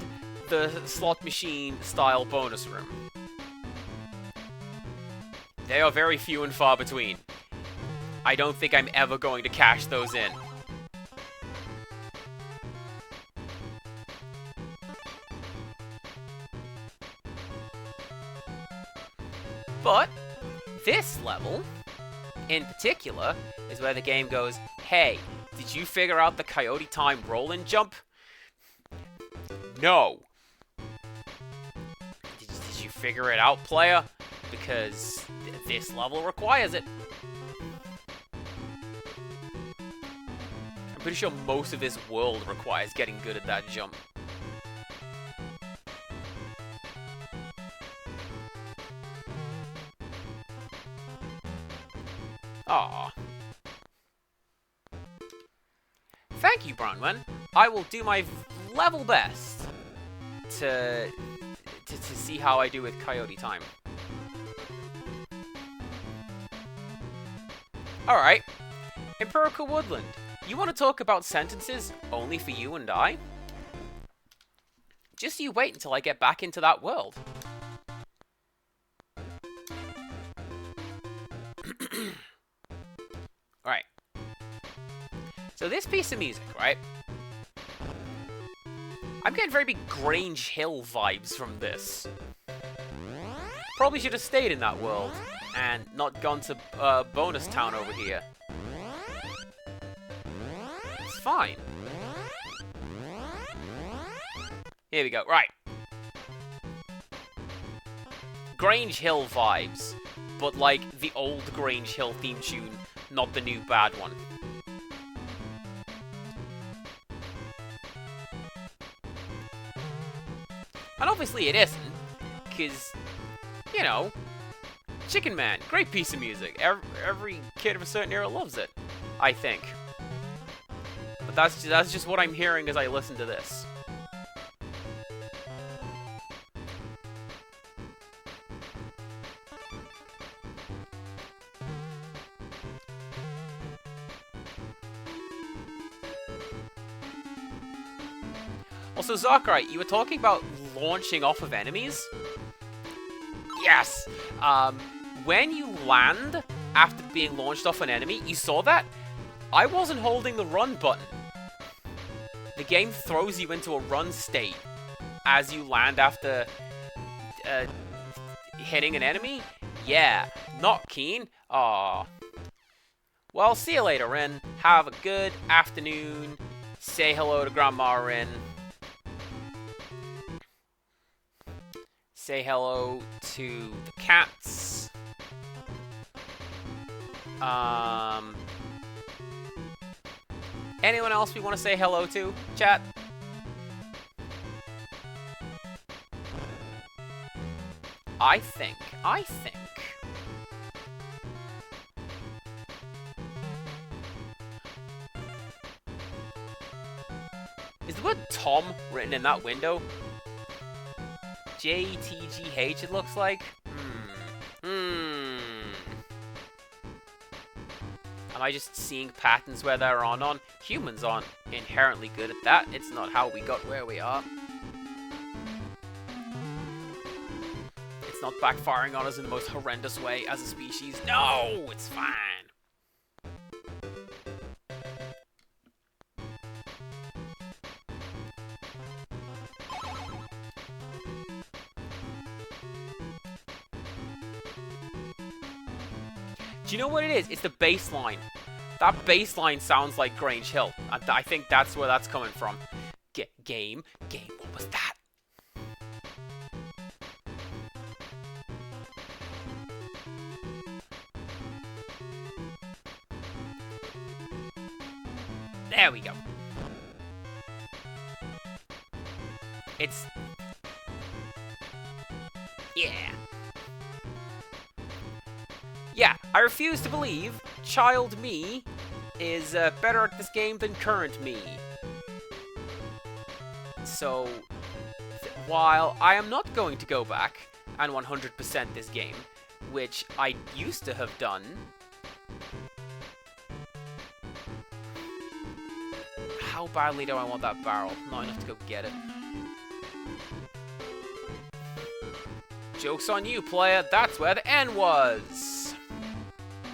the slot machine style bonus room. They are very few and far between. I don't think I'm ever going to cash those in. But this level, in particular, is where the game goes, hey, did you figure out the Coyote Time roll and jump? No. Did you figure it out, player? Because this level requires it. I'm pretty sure most of this world requires getting good at that jump. Aww. Thank you, Bronwyn. I will do my level best to see how I do with Coyote Time. Alright. Empirical Woodland. You want to talk about sentences only for you and I? Just you wait until I get back into that world. Alright. So this piece of music, right? I'm getting very big Grange Hill vibes from this. Probably should have stayed in that world and not gone to Bonus Town over here. It's fine. Here we go, right. Grange Hill vibes, but like the old Grange Hill theme tune, not the new bad one. And obviously it isn't, because, you know, Chicken Man, great piece of music. Every kid of a certain era loves it, I think. But that's just what I'm hearing as I listen to this. Also, Zakurai, you were talking about launching off of enemies? Yes! When you land after being launched off an enemy, you saw that? I wasn't holding the run button. The game throws you into a run state as you land after hitting an enemy? Yeah, not keen? Aww. Well, see you later, Rin. Have a good afternoon. Say hello to Grandma Rin. Say hello to the cats. Anyone else we want to say hello to, chat? I think. Is the word Tom written in that window? JTGH, it looks like. Am I just seeing patterns where they're on? Humans aren't inherently good at that. It's not how we got where we are. It's not backfiring on us in the most horrendous way as a species. No, it's fine. Do you know what it is? It's the bass line. That bass line sounds like Grange Hill. I think that's where that's coming from. Game, what was that? There we go. It's... Yeah. Yeah, I refuse to believe child me is better at this game than current me. So, while I am not going to go back and 100% this game, which I used to have done, how badly do I want that barrel? Not enough to go get it. Joke's on you, player. That's where the N was.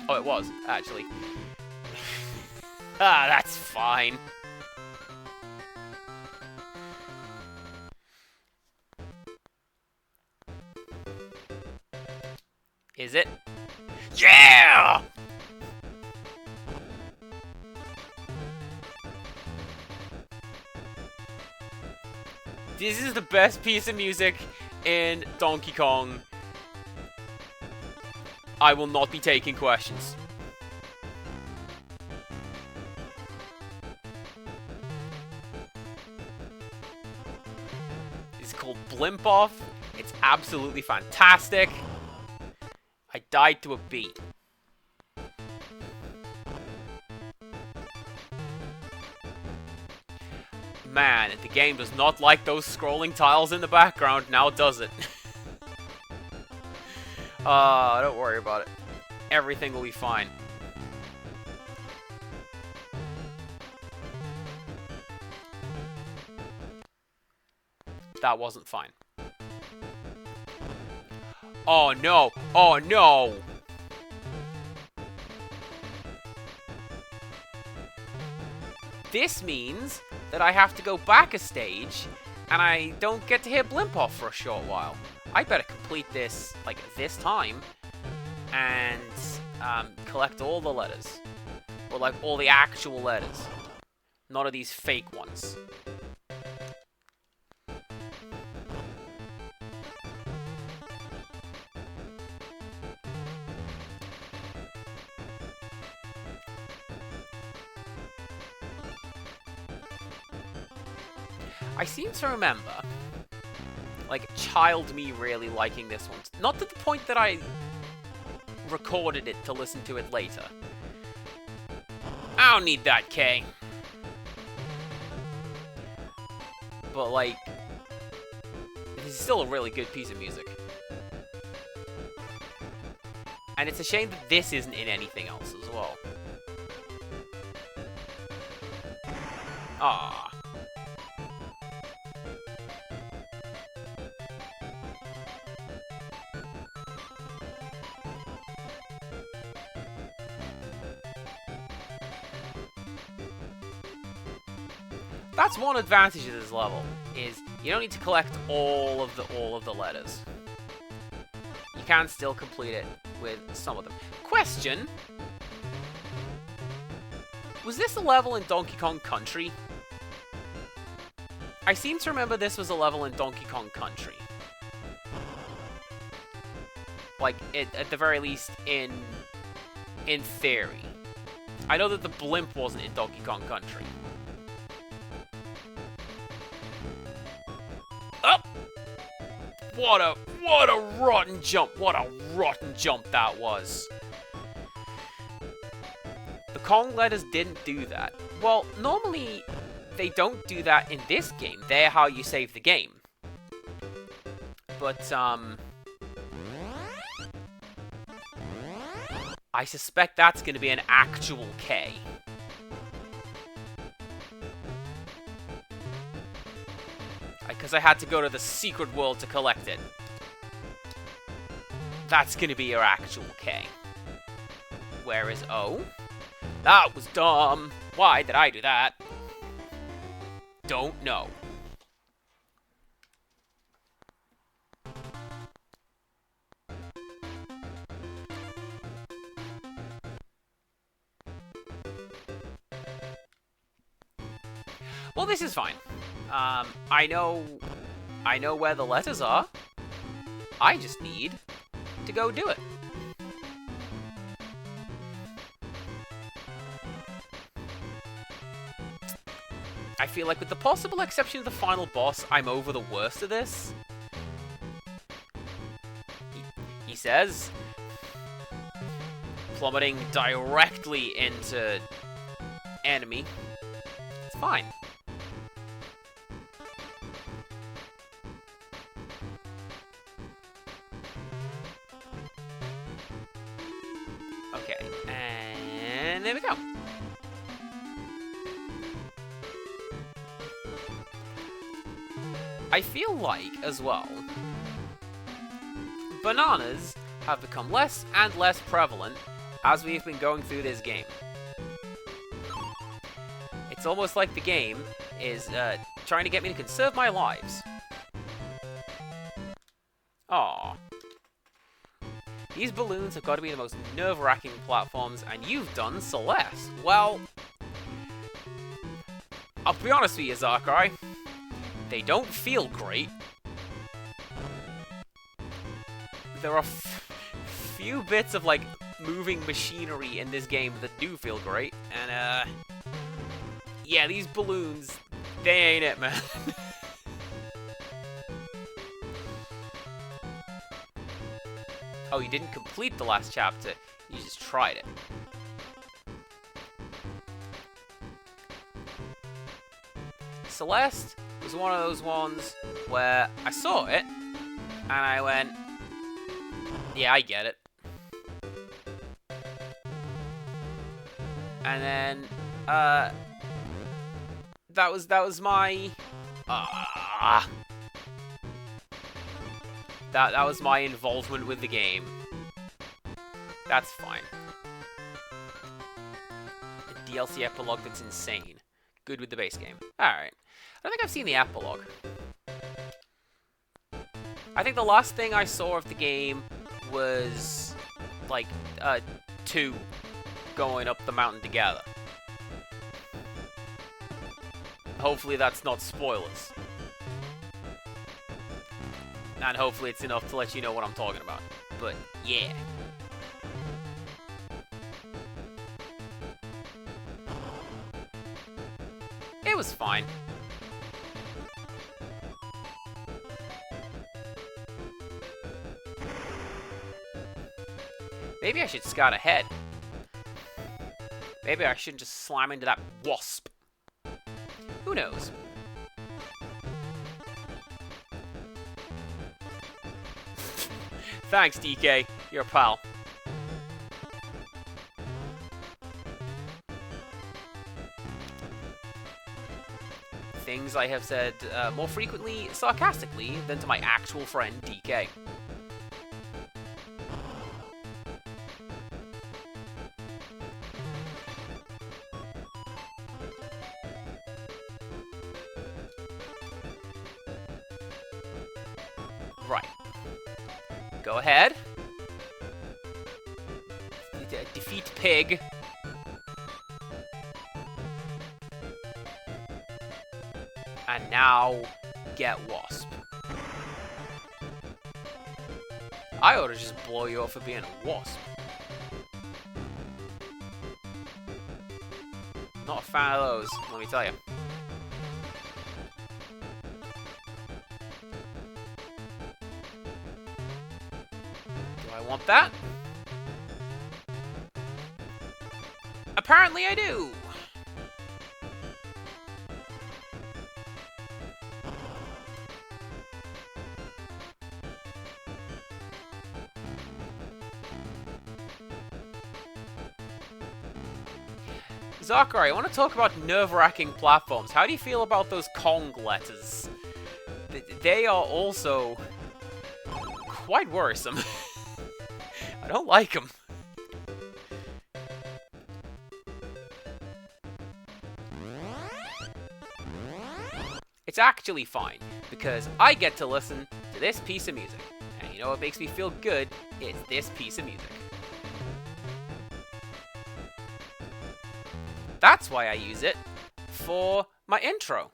Oh, it was, actually. That's fine. Is it? Yeah! This is the best piece of music in Donkey Kong. I will not be taking questions. It's called Blimp Off. It's absolutely fantastic. I died to a beat. Man, the game does not like those scrolling tiles in the background, now does it? Don't worry about it. Everything will be fine. That wasn't fine. Oh no! Oh no! This means that I have to go back a stage, and I don't get to hit Blimp Off for a short while. I better complete this, like, this time, and collect all the letters. Or, like, all the actual letters. None of these fake ones. I seem to remember, like, child me really liking this one. Not to the point that I recorded it to listen to it later. I don't need that, K. But, like, this is still a really good piece of music. And it's a shame that this isn't in anything else as well. Ah. That's one advantage of this level, is you don't need to collect all of the letters. You can still complete it with some of them. Question: was this a level in Donkey Kong Country? I seem to remember this was a level in Donkey Kong Country. Like, at the very least, in theory. I know that the blimp wasn't in Donkey Kong Country. Oh! What a rotten jump! What a rotten jump that was! The Kong letters didn't do that. Well, normally they don't do that in this game. They're how you save the game. But, I suspect that's going to be an actual K. Because I had to go to the secret world to collect it. That's going to be your actual K. Where is O? That was dumb. Why did I do that? Don't know. Well, this is fine. I know where the letters are. I just need to go do it. I feel like with the possible exception of the final boss, I'm over the worst of this. He says, plummeting directly into enemy. It's fine. Okay, and there we go. I feel like, as well, bananas have become less and less prevalent as we've been going through this game. It's almost like the game is trying to get me to conserve my lives. Aww. These balloons have got to be the most nerve-wracking platforms, and you've done Celeste. Well, I'll be honest with you, Zakai. They don't feel great. There are few bits of, like, moving machinery in this game that do feel great, and, yeah, these balloons, they ain't it, man. Oh, you didn't complete the last chapter, you just tried it. Celeste was one of those ones where I saw it, and I went, yeah, I get it. And then, that was my, that was my involvement with the game. That's fine. A DLC epilogue that's insane. Good with the base game. Alright. I don't think I've seen the epilogue. I think the last thing I saw of the game was, like, 2 going up the mountain together. Hopefully that's not spoilers. And hopefully it's enough to let you know what I'm talking about. But, yeah. It was fine. Maybe I should scout ahead. Maybe I shouldn't just slam into that wasp. Who knows? Thanks, DK. You're a pal. Things I have said more frequently sarcastically than to my actual friend, DK. Right. Go ahead. Defeat Pig. And now, get Wasp. I ought to just blow you up for being a wasp. Not a fan of those, let me tell you. Do I want that? Apparently I do! Zachary, I want to talk about nerve-wracking platforms. How do you feel about those Kong letters? They are also quite worrisome. I don't like them. It's actually fine, because I get to listen to this piece of music. And you know what makes me feel good? It's this piece of music. That's why I use it for my intro.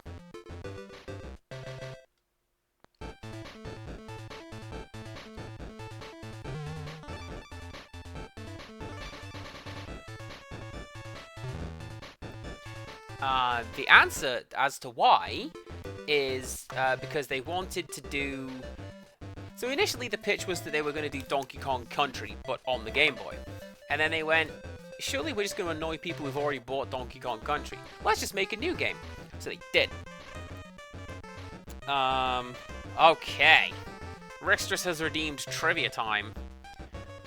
The answer as to why is because they wanted to do... So initially the pitch was that they were going to do Donkey Kong Country, but on the Game Boy. And then they went, surely we're just going to annoy people who've already bought Donkey Kong Country. Let's just make a new game. So they did. Okay. Rickstress has redeemed trivia time.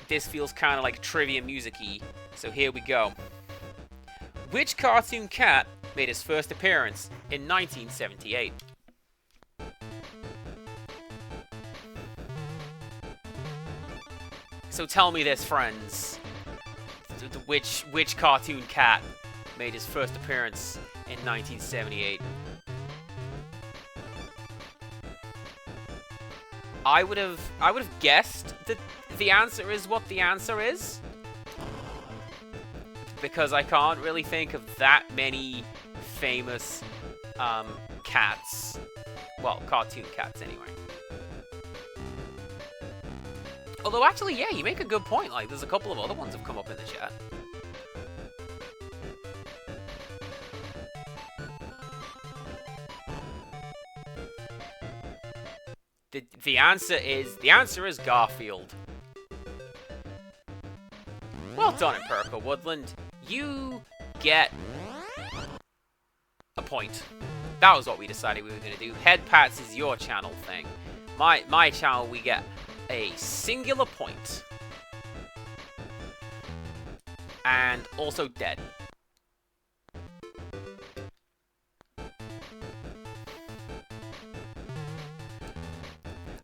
This feels kind of like trivia music-y, so here we go. Which cartoon cat made his first appearance in 1978? So tell me this, friends. Which cartoon cat made his first appearance in 1978? I would have guessed that the answer is what the answer is, because I can't really think of that many famous cats. Well, cartoon cats anyway. Although actually, yeah, you make a good point. Like, there's a couple of other ones have come up in the chat. The answer is Garfield. Well done, Empirical Woodland. You get a point. That was what we decided we were going to do. Head pats is your channel thing. My channel, we get a singular point. And also dead.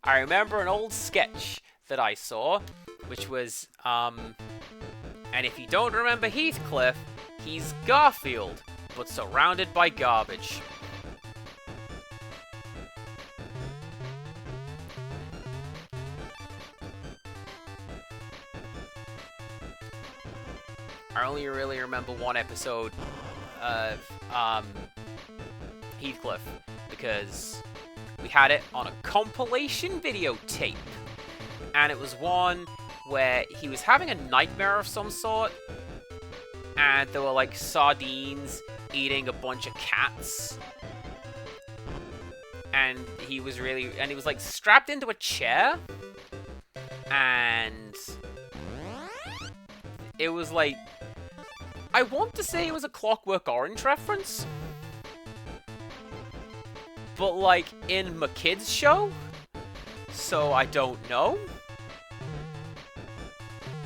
I remember an old sketch that I saw, which was, and if you don't remember Heathcliff, he's Garfield, but surrounded by garbage. I only really remember one episode of Heathcliff, because we had it on a compilation videotape, and it was one where he was having a nightmare of some sort, and there were like sardines eating a bunch of cats, and he was like strapped into a chair, and it was like, I want to say it was a Clockwork Orange reference, but like in my kid's show, so I don't know.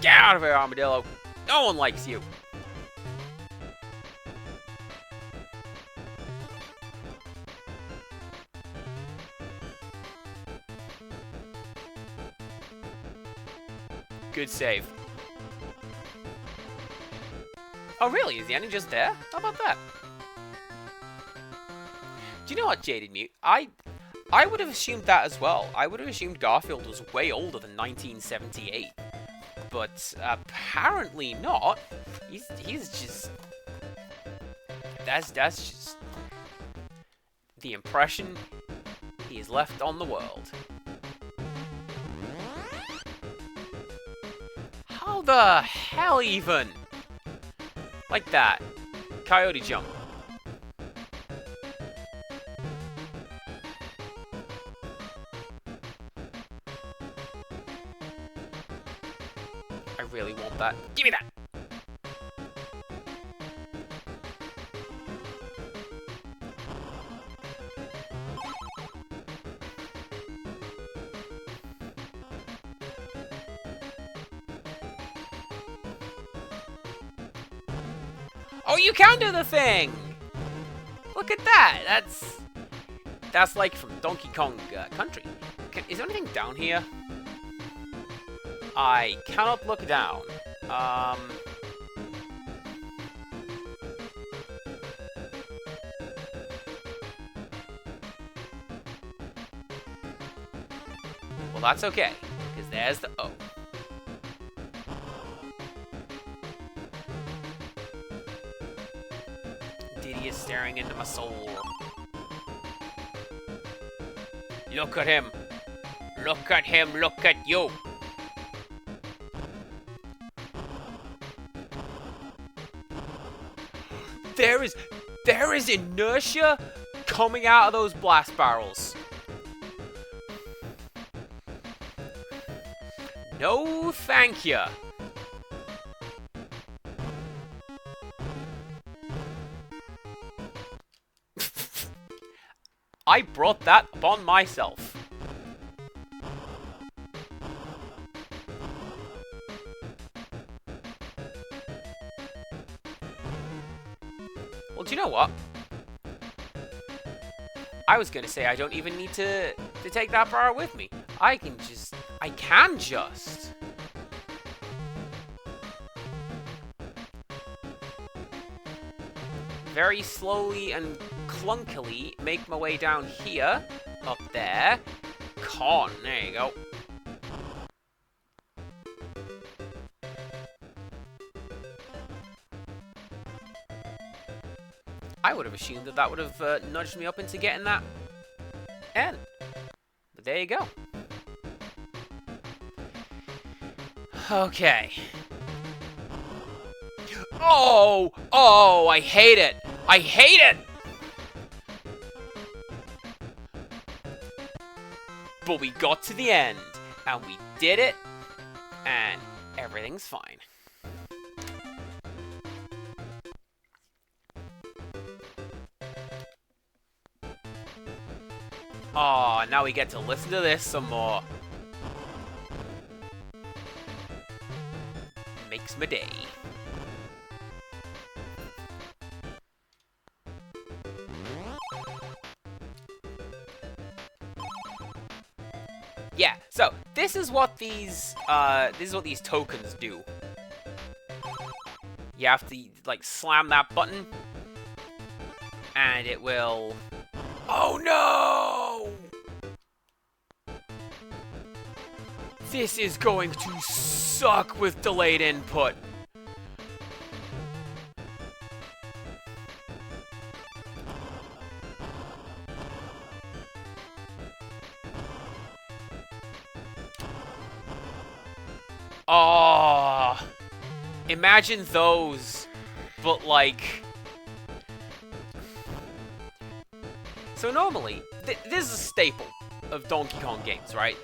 Get out of here, Armadillo. No one likes you. Good save. Oh really? Is the ending just there? How about that? Do you know what, Jaded Mute? I I would have assumed that as well. I would have assumed Garfield was way older than 1978. But apparently not. He's just... That's just the impression he has left on the world. How the hell even? Like that. Coyote jump. I really want that. Give me that! Oh, you can do the thing! Look at that! That's like from Donkey Kong Country. Is there anything down here? I cannot look down. Well, that's okay, because there's the O. Diddy is staring into my soul. Look at him. Look at him, look at you. There is inertia coming out of those blast barrels. No, thank you. I brought that upon myself. Well, do you know what? I was gonna say I don't even need to take that bar with me. I can just very slowly and clunkily make my way down here, up there. Con, there you go. I would have assumed that would have nudged me up into getting that N. But there you go. Okay. Oh, I hate it. I hate it! But we got to the end, and we did it, and everything's fine. Oh, now we get to listen to this some more. Makes my day. Yeah, so this is what these tokens do. You have to like slam that button, and it will. Oh no! This is going to suck with delayed input. Oh, imagine those, but like... So normally, this is a staple of Donkey Kong games, right?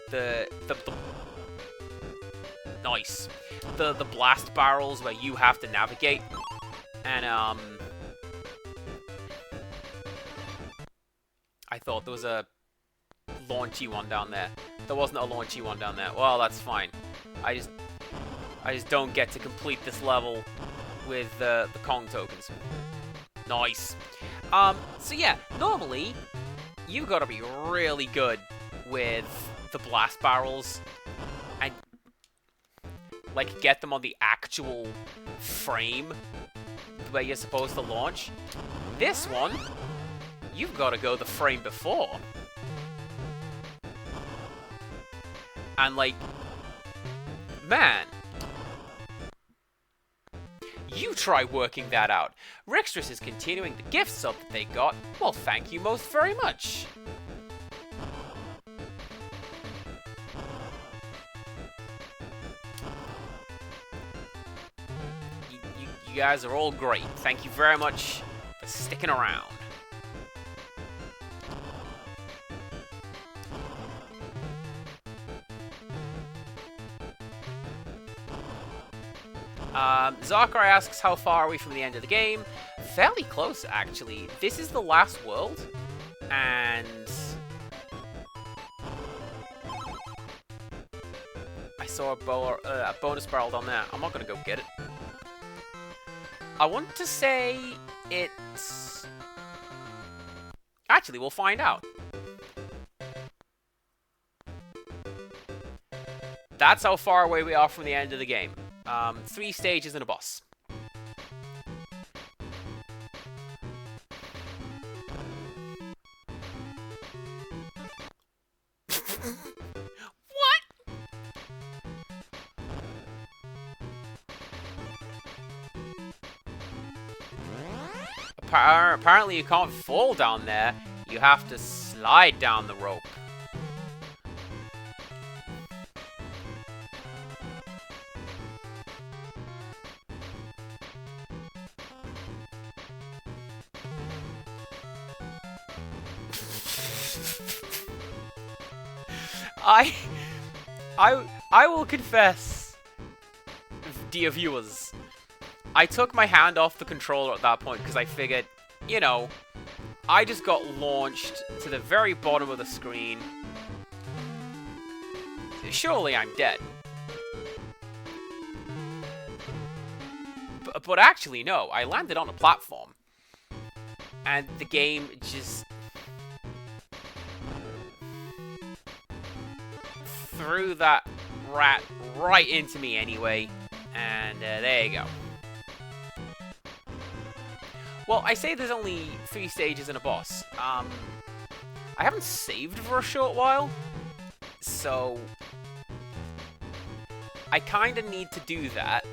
Nice. The blast barrels where you have to navigate, and I thought there was a launchy one down there. There wasn't a launchy one down there. Well, that's fine. I just don't get to complete this level with the Kong tokens. Nice. So yeah, normally, you've got to be really good with the blast barrels and, like, get them on the actual frame where you're supposed to launch. This one, you've got to go the frame before. And, like, man, you try working that out. Rixtress is continuing the gift sub that they got. Well, thank you most very much. You guys are all great. Thank you very much for sticking around. Zakar asks, how far are we from the end of the game? Fairly close, actually. This is the last world, and I saw a bonus barrel down there. I'm not gonna go get it. I want to say it's... Actually, we'll find out. That's how far away we are from the end of the game. 3 stages and a boss. What? Apparently you can't fall down there. You have to slide down the rope. I will confess, dear viewers, I took my hand off the controller at that point because I figured, you know, I just got launched to the very bottom of the screen. Surely I'm dead. But actually, no, I landed on a platform. And the game just threw that rat right into me anyway, and there you go. Well, I say there's only 3 stages and a boss. I haven't saved for a short while, so I kind of need to do that.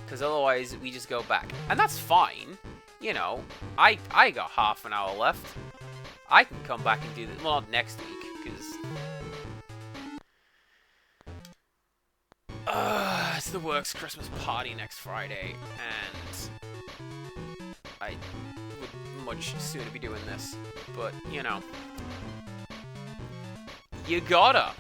Because otherwise we just go back, and that's fine. You know, I got half an hour left. I can come back and do this. Well, not next week, because it's the works Christmas party next Friday, and I would much sooner be doing this. But you know, you gotta.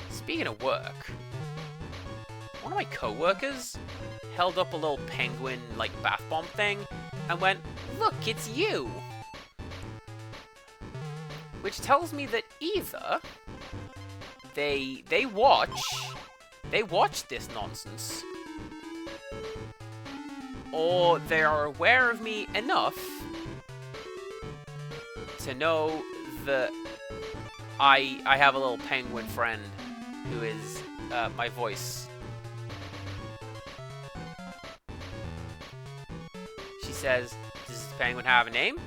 Speaking of work, one of my co-workers held up a little penguin, like, bath bomb thing and went, "Look, it's you!" Which tells me that either they watch this nonsense, or they are aware of me enough to know that I have a little penguin friend who is my voice. She says, does this penguin have a name?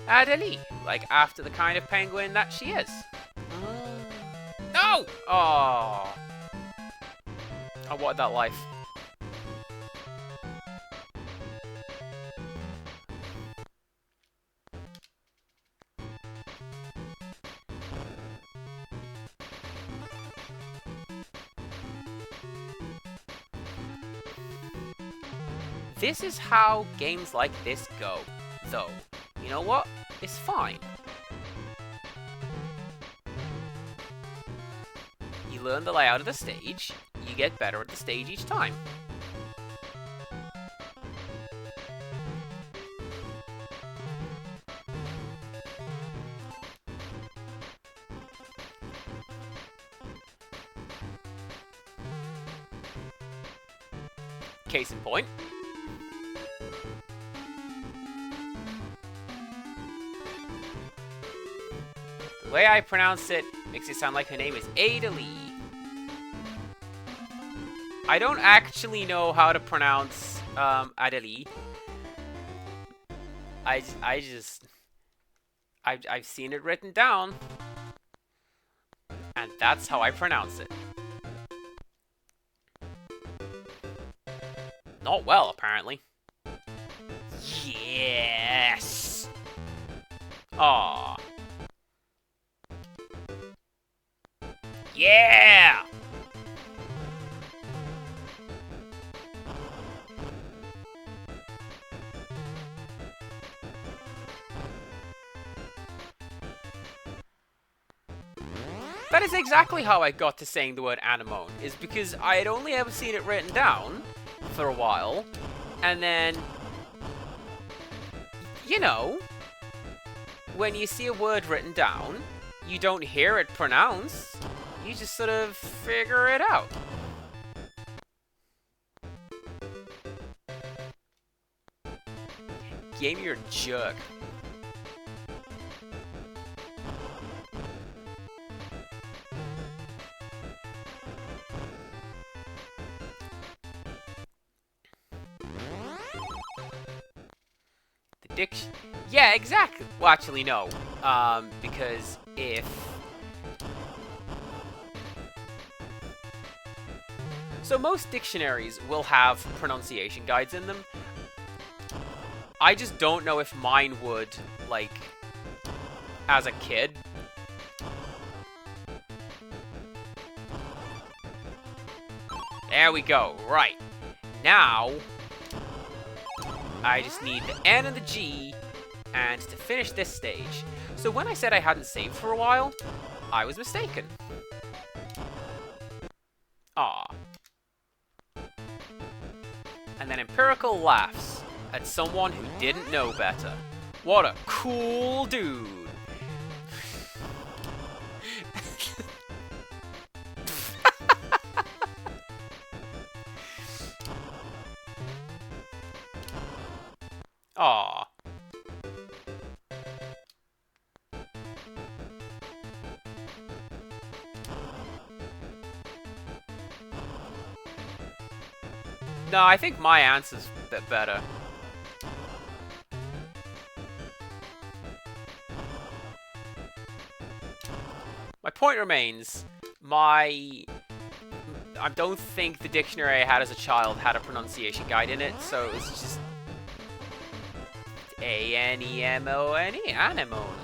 Adelie, like after the kind of penguin that she is. No! Oh, I wanted that life. This is how games like this go, though. You know what? It's fine. You learn the layout of the stage, you get better at the stage each time. Case in point. The way I pronounce it makes it sound like her name is Adelie. I don't actually know how to pronounce Adeli. I've seen it written down, and that's how I pronounce it. Not well, apparently. Yes! Aww. Yeah! That is exactly how I got to saying the word anemone, is because I had only ever seen it written down for a while, and then, you know, when you see a word written down, you don't hear it pronounced, you just sort of figure it out. Game, you're a jerk. Yeah, exactly. Well, actually, no. Because if... So most dictionaries will have pronunciation guides in them. I just don't know if mine would, like, as a kid. There we go. Right. Now, I just need the N and the G, and to finish this stage. So when I said I hadn't saved for a while, I was mistaken. Ah. And then Empirical laughs at someone who didn't know better. What a cool dude. Aw. No, I think my answer's a bit better. My point remains, I don't think the dictionary I had as a child had a pronunciation guide in it, so it's just A-N-E-M-O-N-E, anemone.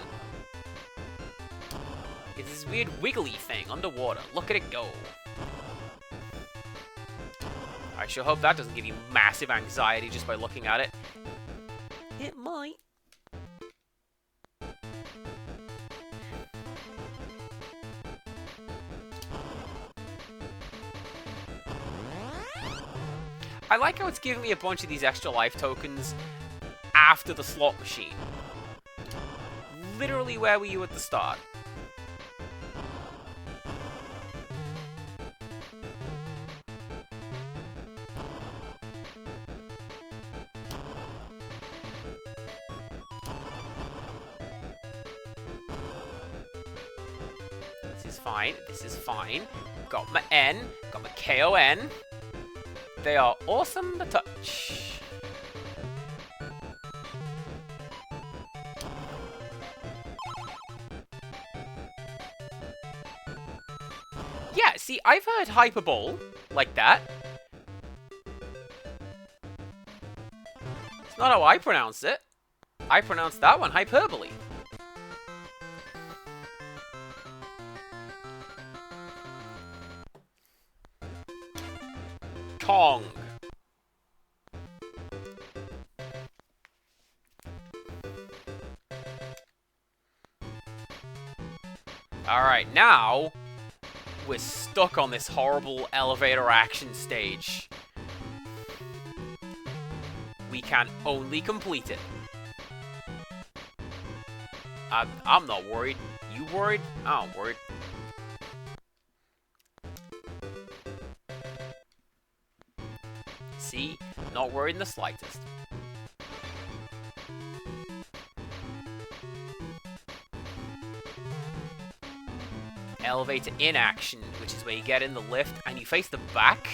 It's this weird wiggly thing underwater. Look at it go. I sure hope that doesn't give you massive anxiety just by looking at it. It might. I like how it's giving me a bunch of these extra life tokens after the slot machine. Literally, where were you at the start? This is fine. This is fine. Got my N. Got my K-O-N. They are awesome to touch. Yeah, see, I've heard hyperbole like that. It's not how I pronounce it. I pronounce that one hyperbole. Kong. Alright, now we're stuck on this horrible elevator action stage. We can only complete it. I'm not worried. You worried? I'm not worried. See? Not worried in the slightest. Elevator in action, which is where you get in the lift and you face the back,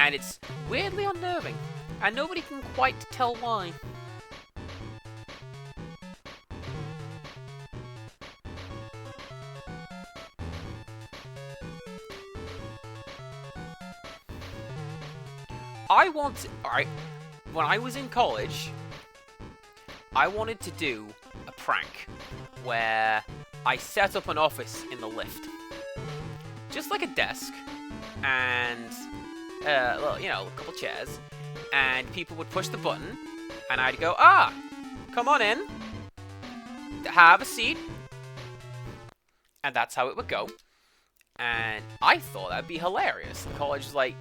And it's weirdly unnerving, and nobody can quite tell why. Alright, when I was in college, I wanted to do a prank where I set up an office in the lift. Just like a desk, and, well, you know, a couple chairs, and people would push the button, and I'd go, come on in, have a seat, and that's how it would go. And I thought that'd be hilarious. The college was like,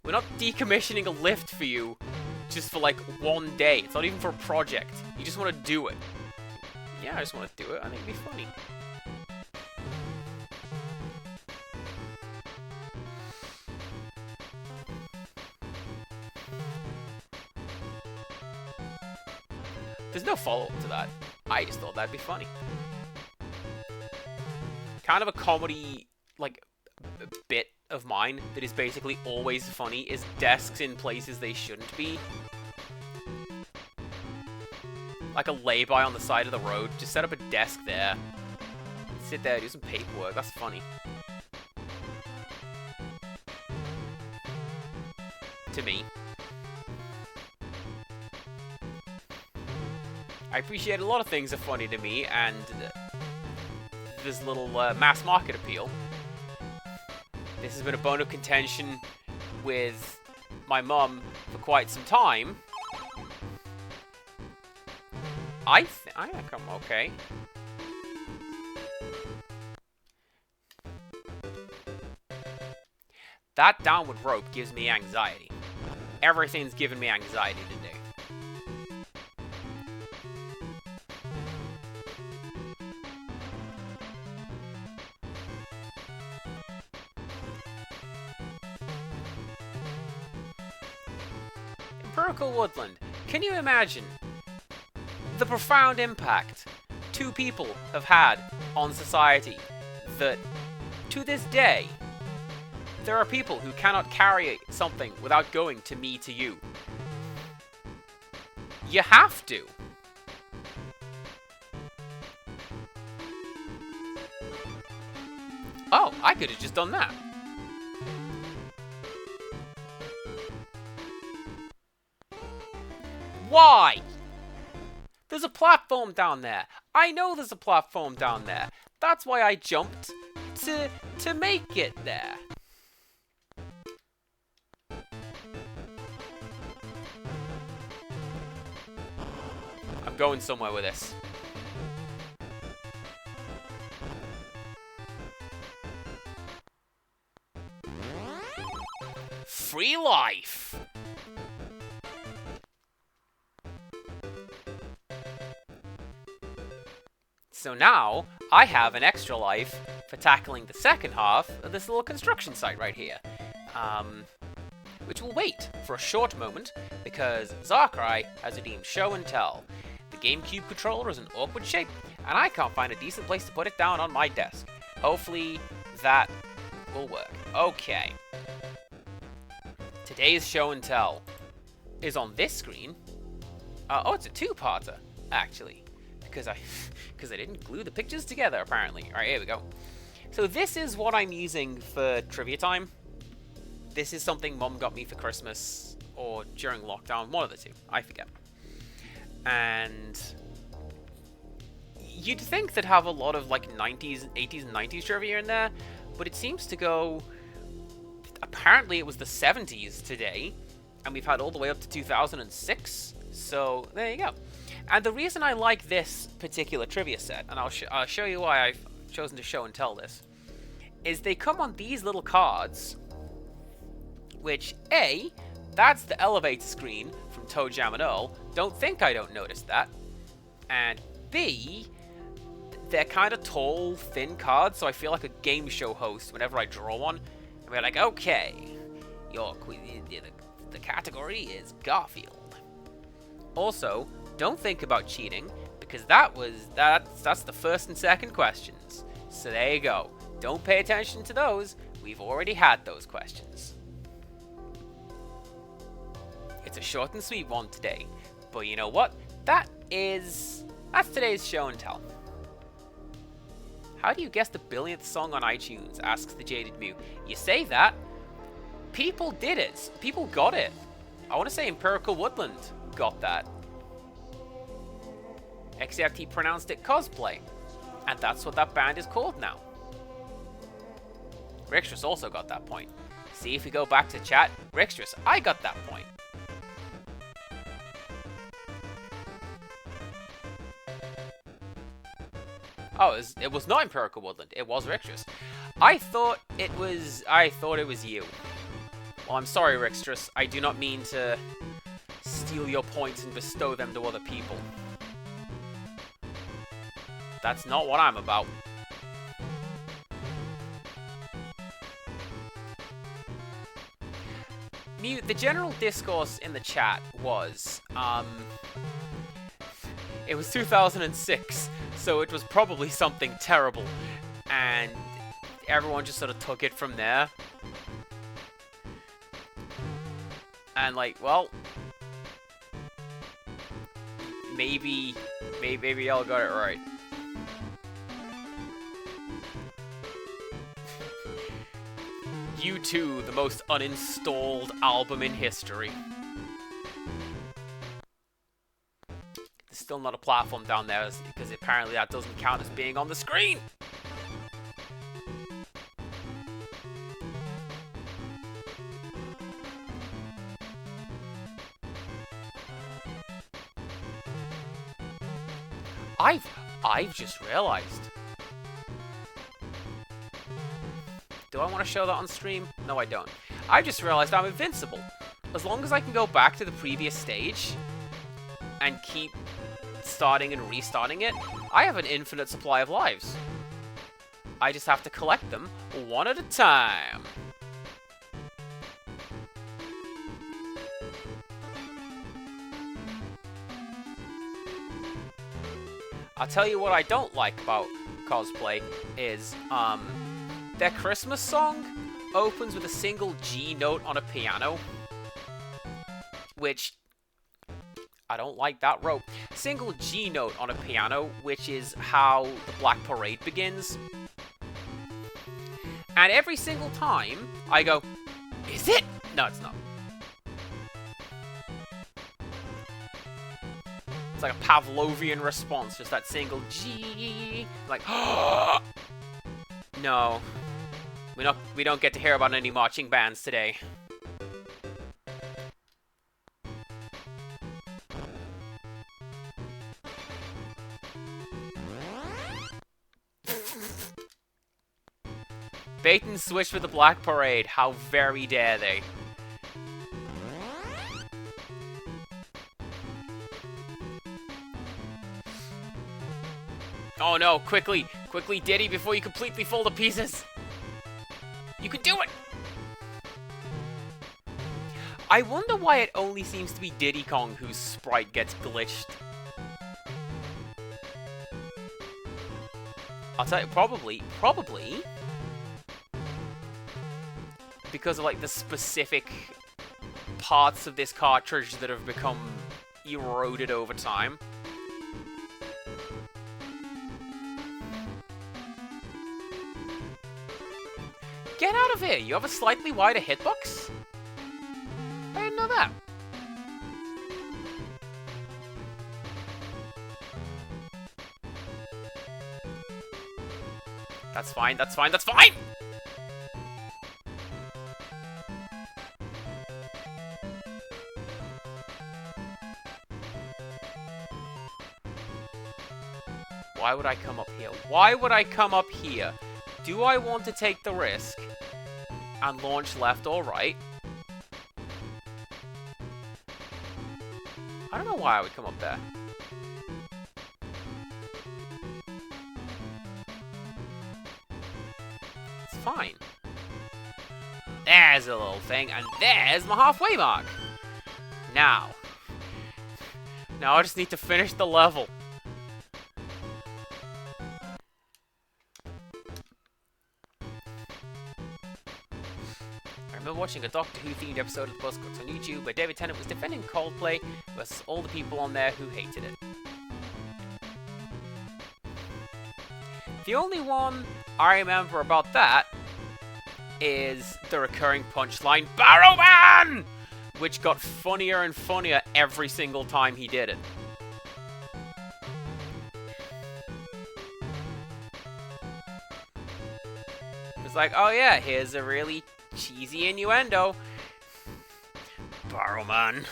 we're not decommissioning a lift for you just for like one day. It's not even for a project. You just want to do it. Yeah, I just want to do it. I think it'd be funny. There's no follow-up to that. I just thought that'd be funny. Kind of a comedy, like, bit of mine that is basically always funny is desks in places they shouldn't be. Like a lay-by on the side of the road. Just set up a desk there. Sit there, do some paperwork. That's funny. To me. I appreciate a lot of things are funny to me, and there's a little mass market appeal. This has been a bone of contention with my mum for quite some time. I think I'm okay. That downward rope gives me anxiety. Everything's giving me anxiety today. Empirical Woodland. Can you imagine the profound impact two people have had on society that, to this day, there are people who cannot carry something without going to me to you? You have to. Oh, I could have just done that. Why? There's a platform down there. I know there's a platform down there. That's why I jumped to make it there. I'm going somewhere with this. Free life. So now, I have an extra life for tackling the second half of this little construction site right here. Which will wait for a short moment, because Zarkrai has redeemed Show and Tell. The GameCube controller is an awkward shape, and I can't find a decent place to put it down on my desk. Hopefully, that will work. Okay. Today's Show and Tell is on this screen. Oh, it's a two-parter, actually. Because I didn't glue the pictures together, apparently. Alright, here we go. So this is what I'm using for trivia time. This is something Mum got me for Christmas, or during lockdown, one of the two. I forget. And you'd think they'd have a lot of, like, 90s, 80s, and 90s trivia in there, but it seems to go... Apparently it was the 70s today, and we've had all the way up to 2006, so there you go. And the reason I like this particular trivia set, and I'll show you why I've chosen to show and tell this, is they come on these little cards, which, A, that's the elevator screen from Toe Jam and Earl. Don't think I don't notice that. And B, they're kind of tall, thin cards, so I feel like a game show host whenever I draw one. And we're like, okay, the category is Garfield. Also, don't think about cheating, because that's the first and second questions. So there you go. Don't pay attention to those. We've already had those questions. It's a short and sweet one today, but you know what? That's today's show and tell. How do you guess the billionth song on iTunes? Asks the Jaded Mew. You say that? People did it. People got it. I want to say Empirical Woodland got that. Except he pronounced it cosplay. And that's what that band is called now. Rixtrus also got that point. See, if we go back to chat, Rixtrus, I got that point. Oh, it was not Empirical Woodland. It was Rixtrus. I thought it was you. Well, I'm sorry, Rixtrus. I do not mean to steal your points and bestow them to other people. That's not what I'm about. The general discourse in the chat was, it was 2006, so it was probably something terrible, and everyone just sort of took it from there. And like, well, maybe y'all got it right. U2, the most uninstalled album in history. There's still not a platform down there because apparently that doesn't count as being on the screen. I've just realized. Do I want to show that on stream? No, I don't. I just realized I'm invincible. As long as I can go back to the previous stage and keep starting and restarting it, I have an infinite supply of lives. I just have to collect them one at a time. I'll tell you what I don't like about cosplay is, their Christmas song opens with a single G note on a piano, which I don't like that rope. Single G note on a piano, which is how the Black Parade begins. And every single time I go, is it? No, it's not. It's like a Pavlovian response, just that single G, like, no. We don't get to hear about any marching bands today. Bait and switch with the Black Parade. How very dare they? Oh no, quickly, Diddy, before you completely fall to pieces. You can do it! I wonder why it only seems to be Diddy Kong whose sprite gets glitched. I'll tell you, probably, because of like the specific parts of this cartridge that have become eroded over time. Get out of here! You have a slightly wider hitbox? I didn't know that. That's fine, that's fine, that's fine! Why would I come up here? Why would I come up here? Do I want to take the risk and launch left or right? I don't know why I would come up there. It's fine. There's a little thing, and there's my halfway mark. Now I just need to finish the level. watching a Doctor Who themed episode of the Buzzcocks on YouTube where David Tennant was defending Coldplay versus all the people on there who hated it. The only one I remember about that is the recurring punchline, Barrowman! Which got funnier and funnier every single time he did it. It's like, oh yeah, here's a really cheesy innuendo. Barrowman.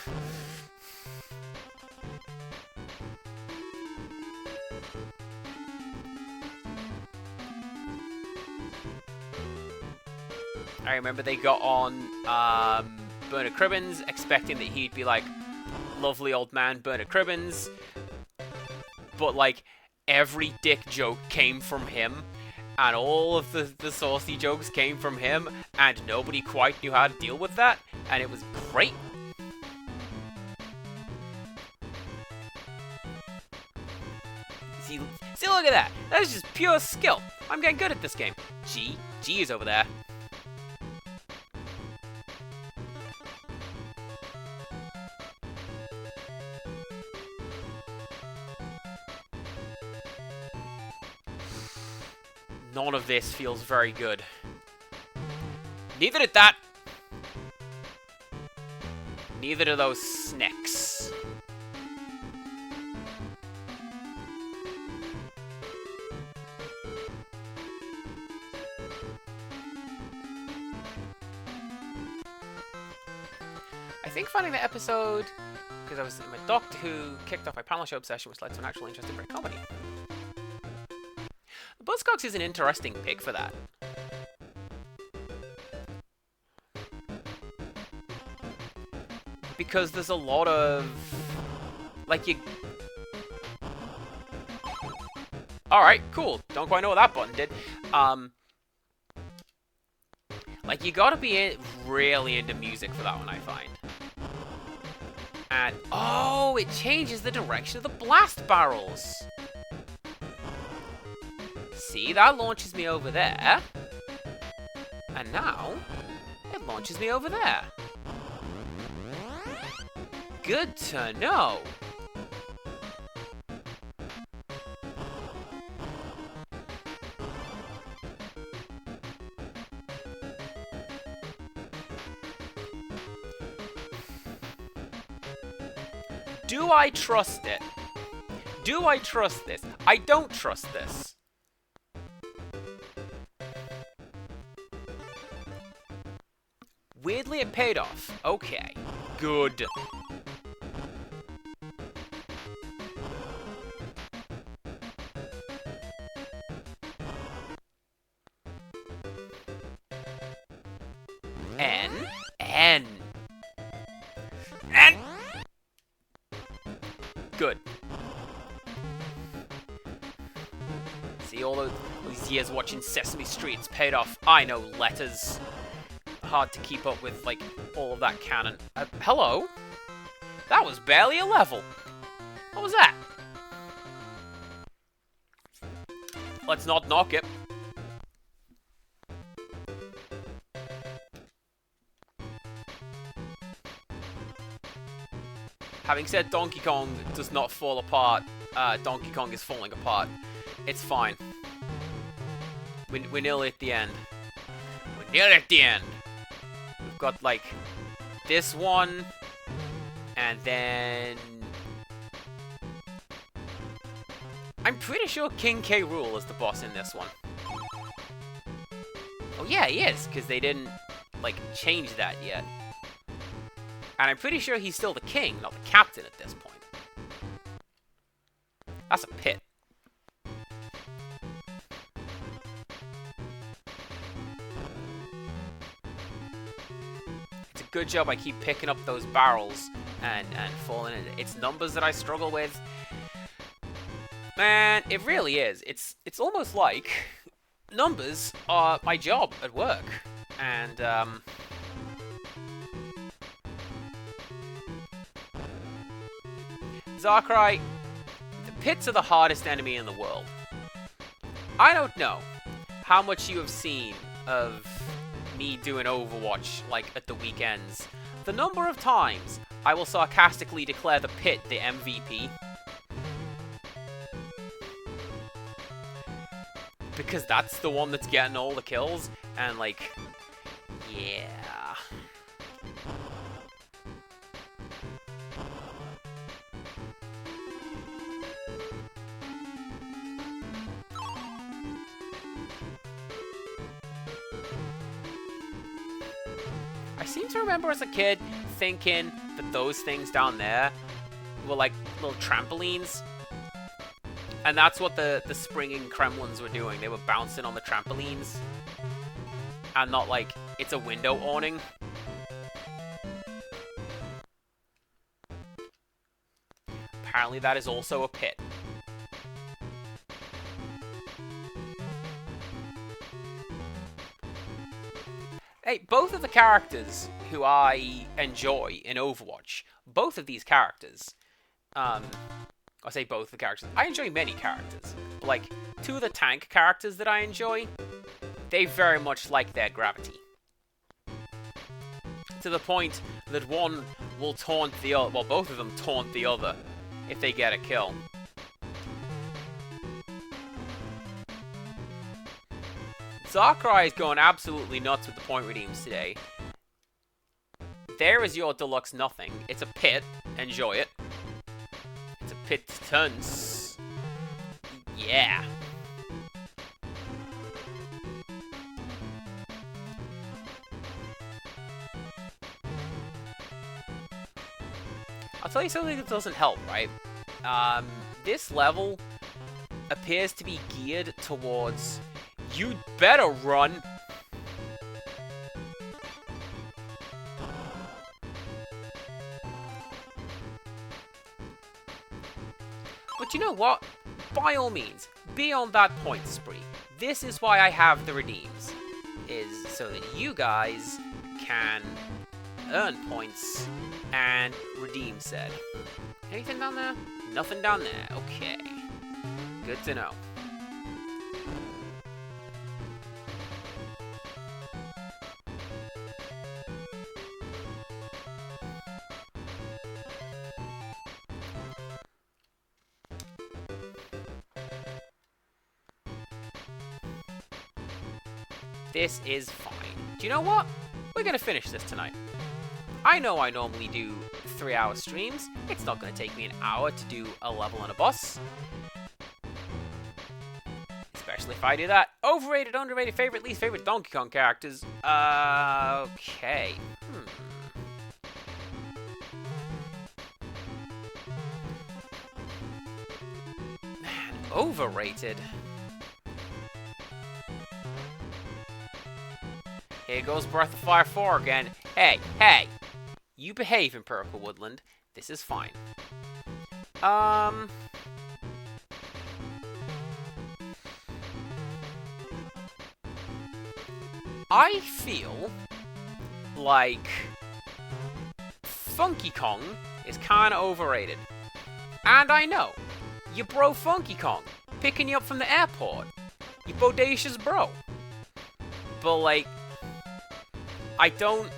I remember they got on Bernard Cribbins, expecting that he'd be like, lovely old man Bernard Cribbins. But like, every dick joke came from him. And all of the saucy jokes came from him, and nobody quite knew how to deal with that, and it was great. See, look at that. That is just pure skill. I'm getting good at this game. G is over there. None of this feels very good. Neither did that. Neither do those snacks. I think finding the episode, because I was in my Doctor Who, kicked off my panel show obsession, which led to an actual interest in great comedy. Buzzcocks is an interesting pick for that. Because there's a lot of... like, you... Alright, cool. Don't quite know what that button did. Like, you gotta be really into music for that one, I find. And... oh, it changes the direction of the blast barrels! See, that launches me over there. And now, it launches me over there. Good to know. Do I trust it? Do I trust this? I don't trust this. Weirdly, it paid off. Okay. Good. N. Good. See, all these years watching Sesame Street, it's paid off. I know letters. Hard to keep up with, like, all of that canon. Hello? That was barely a level. What was that? Let's not knock it. Having said Donkey Kong does not fall apart, Donkey Kong is falling apart. It's fine. We're nearly at the end. We're nearly at the end. We've got, like, this one, and then... I'm pretty sure King K. Rool is the boss in this one. Oh yeah, he is, because they didn't, like, change that yet. And I'm pretty sure he's still the king, not the captain at this point. That's a pit. It's a good job I keep picking up those barrels and falling in. It's numbers that I struggle with. Man, it really is. It's almost like numbers are my job at work. And, Darkrai, the pits are the hardest enemy in the world. I don't know how much you have seen of me doing Overwatch, like, at the weekends, the number of times I will sarcastically declare the pit the MVP. Because that's the one that's getting all the kills, and, like, yeah. I seem to remember as a kid thinking that those things down there were like little trampolines. And that's what the springing Kremlins were doing. They were bouncing on the trampolines. And not like, it's a window awning. Apparently that is also a pit. Hey, both of the characters who I enjoy in Overwatch, both of these characters, I say both the characters, I enjoy many characters, but like, two of the tank characters that I enjoy, they very much like their gravity. To the point that one will taunt the other, well, both of them taunt the other if they get a kill. Darkrai is going absolutely nuts with the point redeems today. There is your deluxe nothing. It's a pit. Enjoy it. It's a pit tons. Yeah. I'll tell you something that doesn't help, right? This level appears to be geared towards... You'd better run. But you know what? By all means, be on that point spree. This is why I have the redeems. Is so that you guys can earn points and redeem said. Anything down there? Nothing down there. Okay. Good to know. This is fine. Do you know what? We're gonna finish this tonight. I know I normally do 3-hour streams. It's not gonna take me an hour to do a level and a boss. Especially if I do that. Overrated, underrated, favorite, least favorite Donkey Kong characters. Okay. Man, overrated. Here goes Breath of Fire 4 again. Hey, hey! You behave, Empirical Woodland. This is fine. I feel like Funky Kong is kinda overrated. And I know. You bro Funky Kong. Picking you up from the airport. You bodacious bro. But like... I don't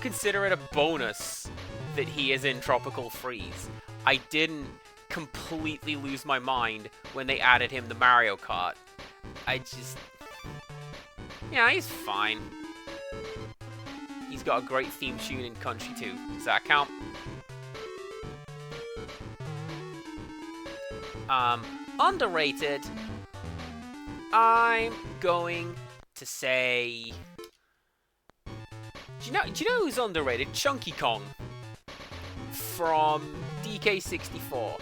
consider it a bonus that he is in Tropical Freeze. I didn't completely lose my mind when they added him to Mario Kart. I just... Yeah, he's fine. He's got a great theme tune in Country too. Does that count? Underrated. I'm going to say... Do you know who's underrated? Chunky Kong from DK64.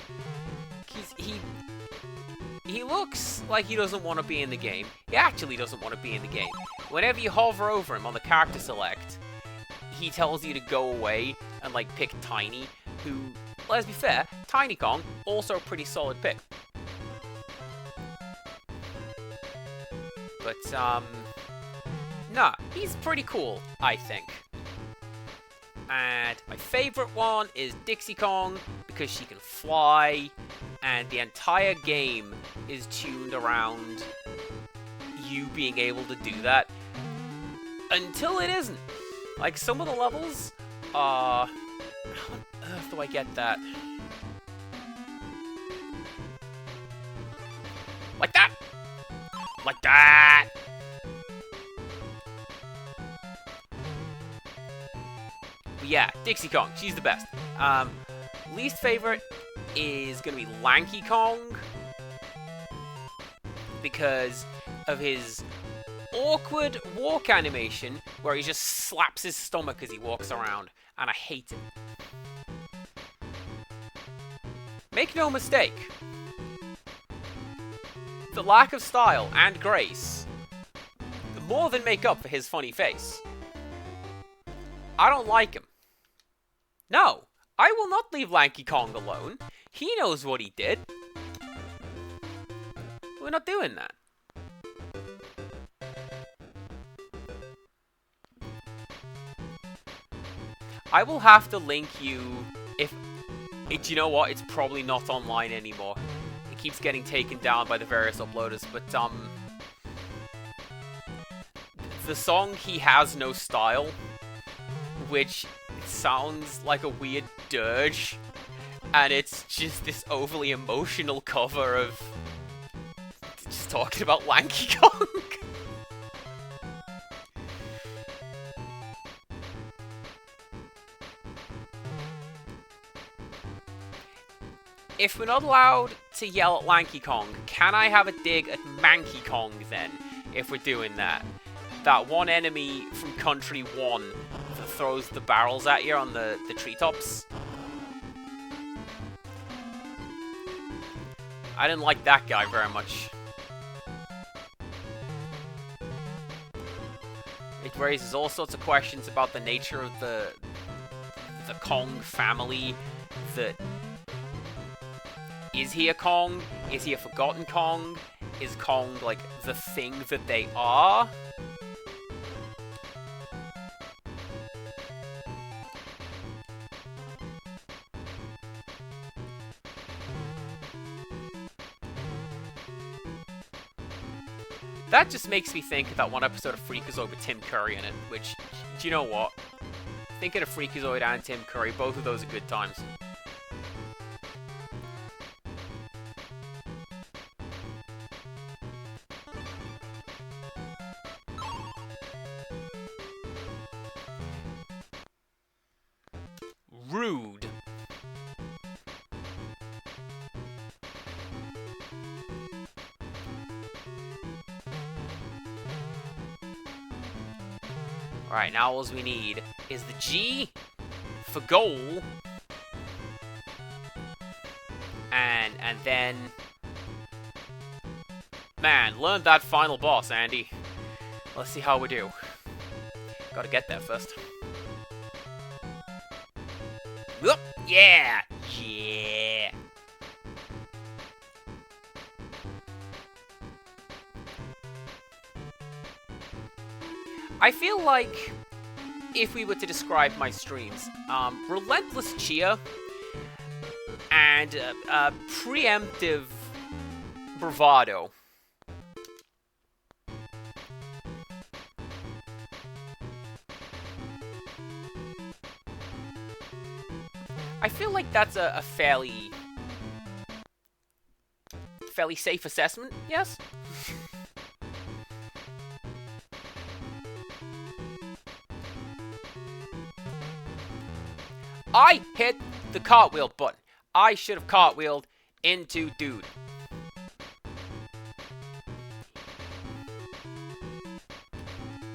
He looks like he doesn't want to be in the game. He actually doesn't want to be in the game. Whenever you hover over him on the character select, he tells you to go away and like pick Tiny, who, let's be fair, Tiny Kong, also a pretty solid pick. But, nah, he's pretty cool, I think. And my favorite one is Dixie Kong, because she can fly, and the entire game is tuned around you being able to do that. until it isn't. Like, some of the levels, how on earth do I get that? Like that! Like that! But yeah, Dixie Kong, she's the best. Least favorite is gonna be Lanky Kong, because of his awkward walk animation where he just slaps his stomach as he walks around, and I hate it. Make no mistake, the lack of style and grace more than make up for his funny face. I don't like him. No, I will not leave Lanky Kong alone. He knows what he did. We're not doing that. I will have to link you if... Do you know what? It's probably not online anymore. It keeps getting taken down by the various uploaders, but, the song He Has No Style, which sounds like a weird dirge, and it's just this overly emotional cover of just talking about Lanky Kong. If we're not allowed to yell at Lanky Kong, can I have a dig at Manky Kong then, if we're doing that? That one enemy from Country 1 that throws the barrels at you on the treetops. I didn't like that guy very much. It raises all sorts of questions about the nature of the Kong family. That is he a Kong? Is he a forgotten Kong? Is Kong like the thing that they are? That just makes me think of that one episode of Freakazoid with Tim Curry in it, which, do you know what? Thinking of Freakazoid and Tim Curry, both of those are good times. Rude. Alright, now all we need is the G for goal. And then... Man, learn that final boss, Andy. Let's see how we do. Gotta get there first. Whoop! Yeah! Yeah! I feel like, if we were to describe my streams, relentless cheer and preemptive bravado. I feel like that's a fairly safe assessment, yes? I hit the cartwheel button. I should have cartwheeled into dude.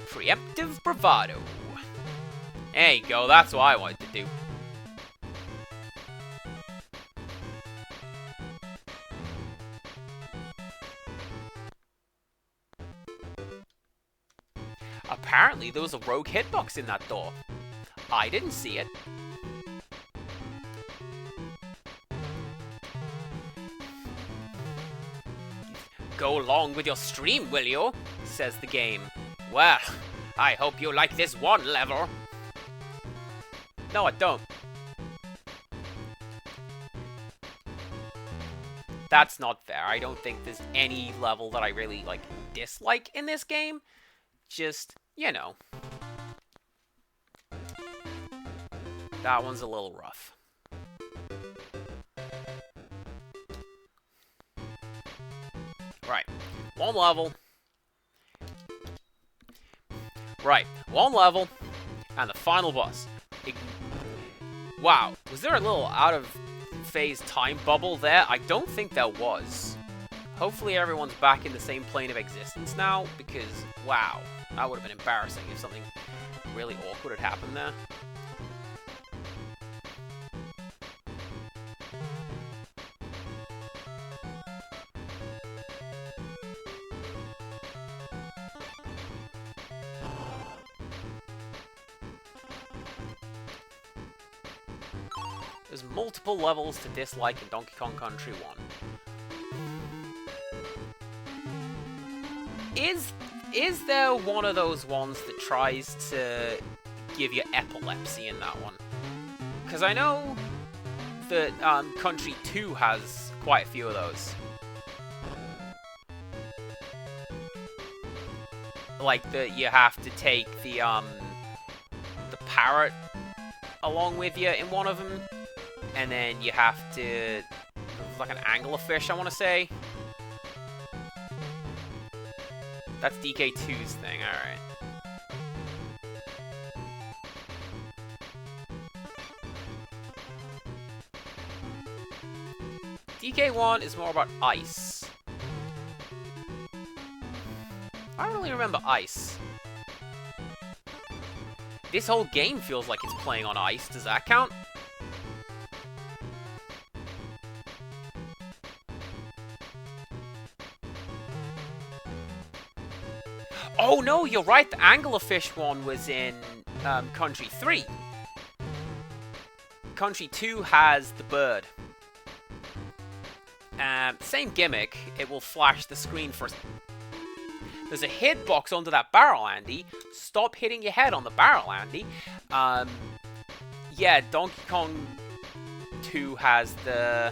Preemptive bravado. There you go, that's what I wanted to do. Apparently there was a rogue hitbox in that door. I didn't see it. Go along with your stream, will you? Says the game. Well, I hope you like this one level. No, I don't. That's not fair. I don't think there's any level that I really, dislike in this game. Just, you know. That one's a little rough. Right. One level. Right. One level. And the final boss. Wow. Was there a little out of phase time bubble there? I don't think there was. Hopefully everyone's back in the same plane of existence now, because, wow. That would have been embarrassing if something really awkward had happened there. There's multiple levels to dislike in Donkey Kong Country 1. Is there one of those ones that tries to give you epilepsy in that one? Because I know that Country 2 has quite a few of those. Like that you have to take the parrot along with you in one of them, and then you have to, like an anglerfish, I want to say. That's DK2's thing, alright. DK1 is more about ice. I don't really remember ice. This whole game feels like it's playing on ice. Does that count? Oh no, you're right. The anglerfish one was in Country 3. Country 2 has the bird. Same gimmick. It will flash the screen for... There's a hitbox under that barrel, Andy. Stop hitting your head on the barrel, Andy. Yeah, Donkey Kong 2 has the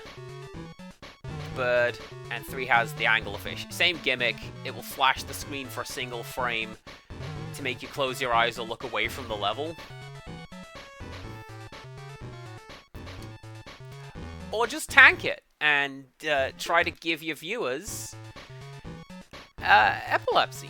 bird, and 3 has the anglerfish. Same gimmick. It will flash the screen for a single frame to make you close your eyes or look away from the level. Or just tank it and try to give your viewers epilepsy.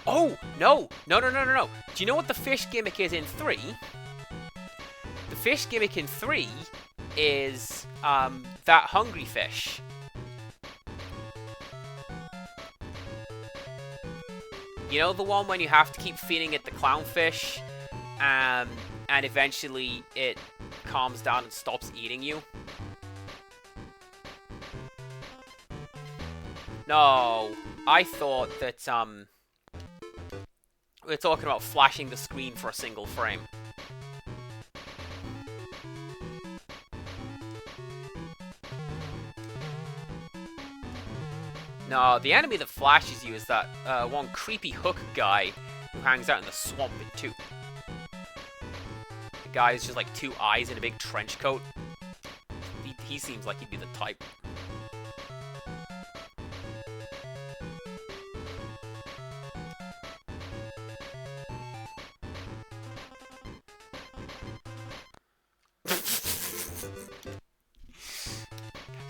Oh, no. No. Do you know what the fish gimmick is in 3? The fish gimmick in 3 is that hungry fish. You know the one when you have to keep feeding it the clownfish, and eventually it calms down and stops eating you? No, I thought that, we're talking about flashing the screen for a single frame. No, the enemy that flashes you is that one creepy hook guy who hangs out in the swamp in 2. The guy is just like 2 eyes in a big trench coat. He seems like he'd be the type.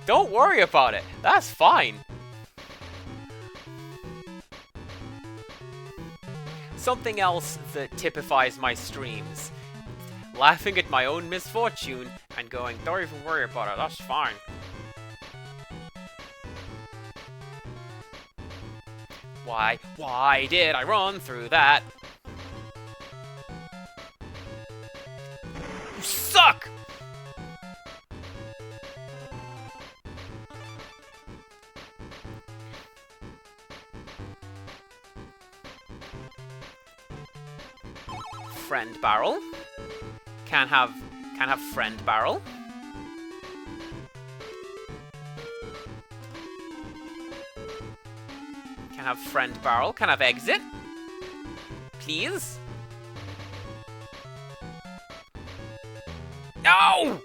Don't worry about it. That's fine. Something else that typifies my streams. Laughing at my own misfortune and going, don't even worry about it, that's fine. Why did I run through that? You suck! Friend barrel. Can have friend barrel. Can have friend barrel. Can have exit. Please. No!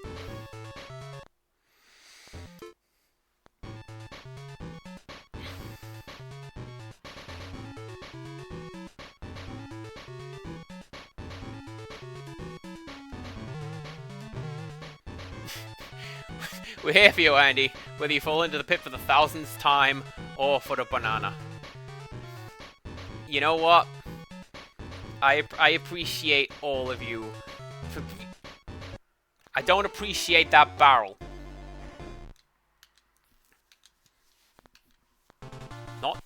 We're here for you, Andy. Whether you fall into the pit for the 1000th time or for the banana. You know what? I appreciate all of you. I don't appreciate that barrel.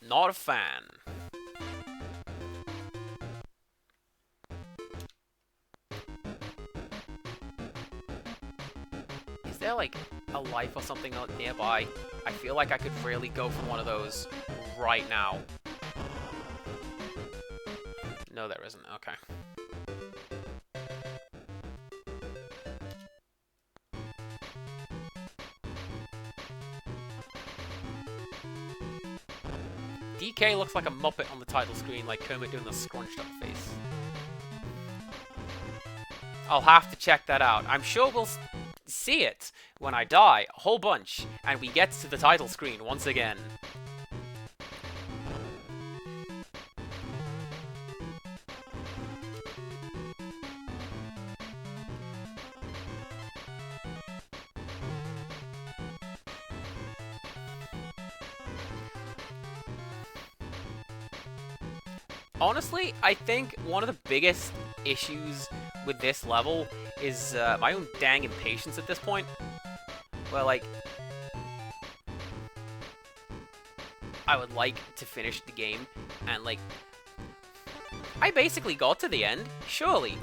Not a fan. Is there like a life or something nearby? I feel like I could really go for one of those right now. No, there isn't. Okay. DK looks like a Muppet on the title screen, like Kermit doing the scrunched up face. I'll have to check that out. I'm sure we'll see it when I die a whole bunch, and we get to the title screen once again. Honestly, I think one of the biggest issues with this level is my own dang impatience at this point. Where, like, I would like to finish the game, and, like, I basically got to the end. Surely,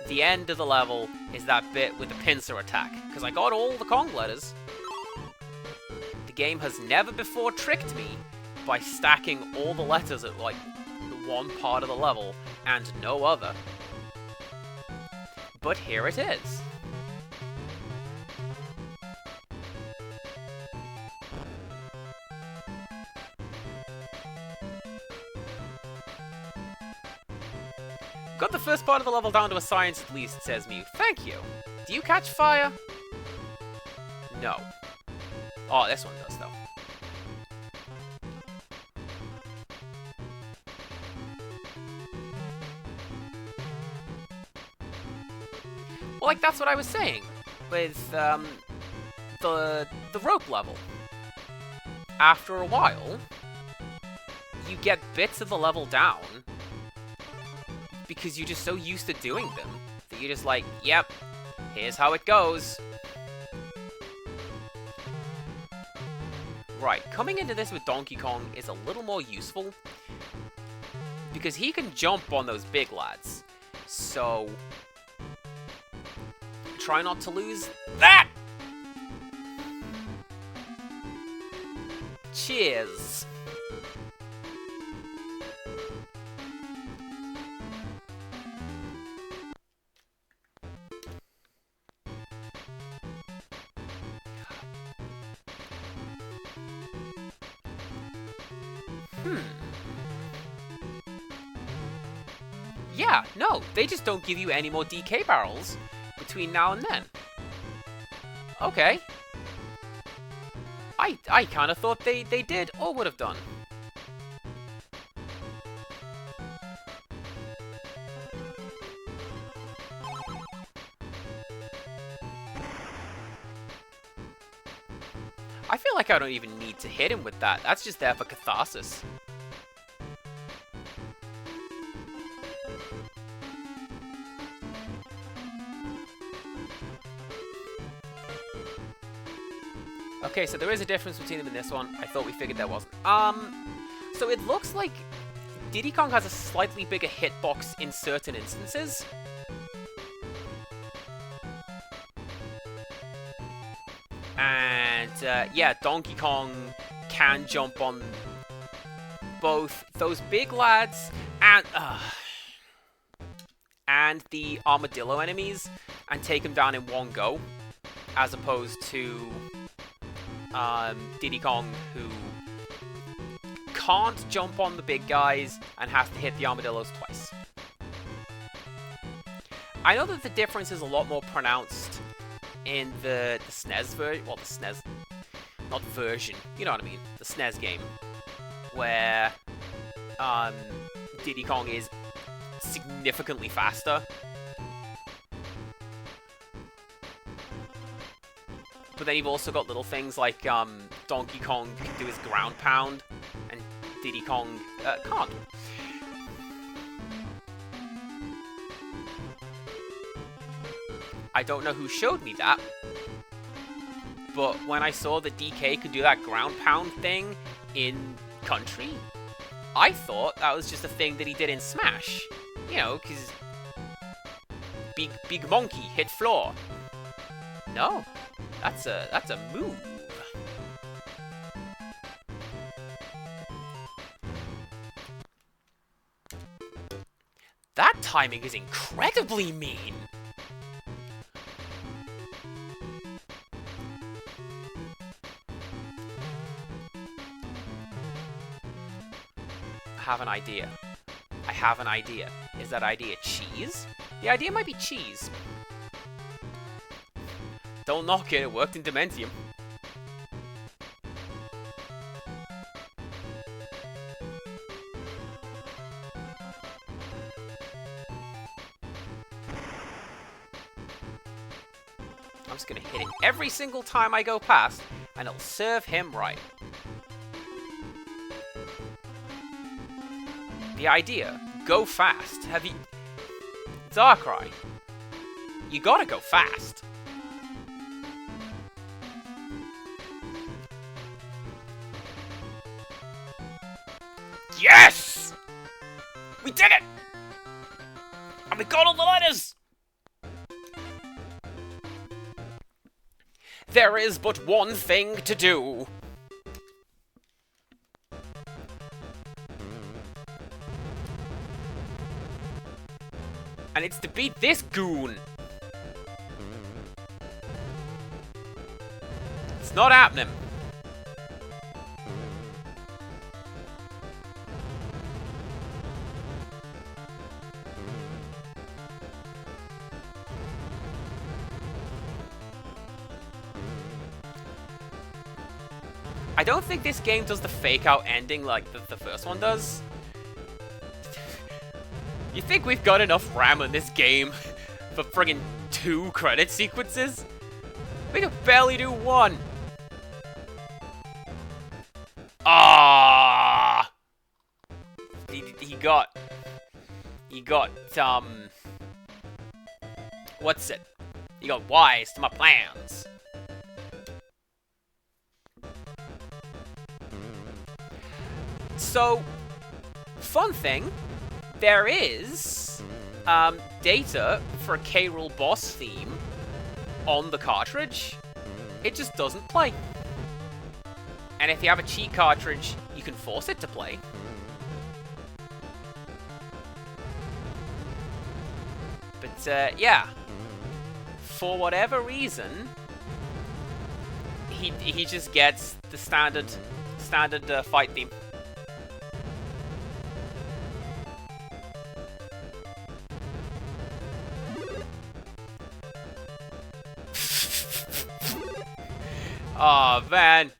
the end of the level is that bit with the pincer attack, because I got all the Kong letters. The game has never before tricked me by stacking all the letters at, like, the one part of the level and no other. But here it is. Got the first part of the level down to a science at least, says Mew. Thank you. Do you catch fire? No. Oh, this one does, though. Well, like, that's what I was saying with the rope level. After a while, you get bits of the level down because you're just so used to doing them that you're just like, yep, here's how it goes. Right, coming into this with Donkey Kong is a little more useful because he can jump on those big lads. So try not to lose that! Cheers! Yeah, no, they just don't give you any more DK barrels between now and then. Okay. I kind of thought they did or would have done. I feel like I don't even need to hit him with that. That's just there for catharsis. Okay, so there is a difference between them in this one. I thought we figured there wasn't. So it looks like Diddy Kong has a slightly bigger hitbox in certain instances. And, yeah, Donkey Kong can jump on both those big lads and the armadillo enemies and take them down in one go, as opposed to Diddy Kong, who can't jump on the big guys and has to hit the armadillos twice. I know that the difference is a lot more pronounced in the SNES version, well, the SNES, not version, you know what I mean, the SNES game, where Diddy Kong is significantly faster. But then you've also got little things like Donkey Kong can do his ground pound, and Diddy Kong can't. I don't know who showed me that, but when I saw that DK could do that ground pound thing in Country, I thought that was just a thing that he did in Smash. You know, because big monkey hit floor. No, that's a move. That timing is incredibly mean. I have an idea. I have an idea. Is that idea cheese? The idea might be cheese. Don't knock it, it worked in Dementium. I'm just gonna hit it every single time I go past, and it'll serve him right. The idea, go fast. Have you... Darkrai, you gotta go fast. Yes! We did it! And we got all the letters! There is but one thing to do. And it's to beat this goon. It's not happening. I don't think this game does the fake out ending like the first one does. You think we've got enough RAM in this game for friggin' 2 credit sequences? We can barely do 1. Ah! He got, what's it? He got wise to my plans. So, fun thing, there is data for a K. Rool boss theme on the cartridge. It just doesn't play. And if you have a cheat cartridge, you can force it to play. But yeah, for whatever reason, he just gets the standard fight theme. Aw, oh, man.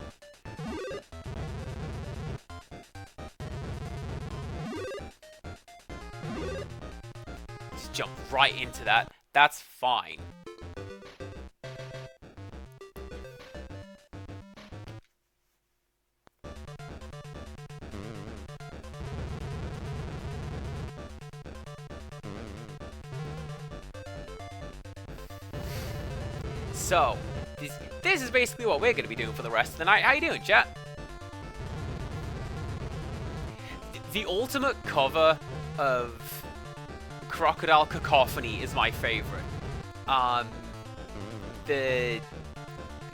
Just jump right into that. That's fine. So, this is basically what we're going to be doing for the rest of the night. How you doing, chat? The ultimate cover of Crocodile Cacophony is my favorite. The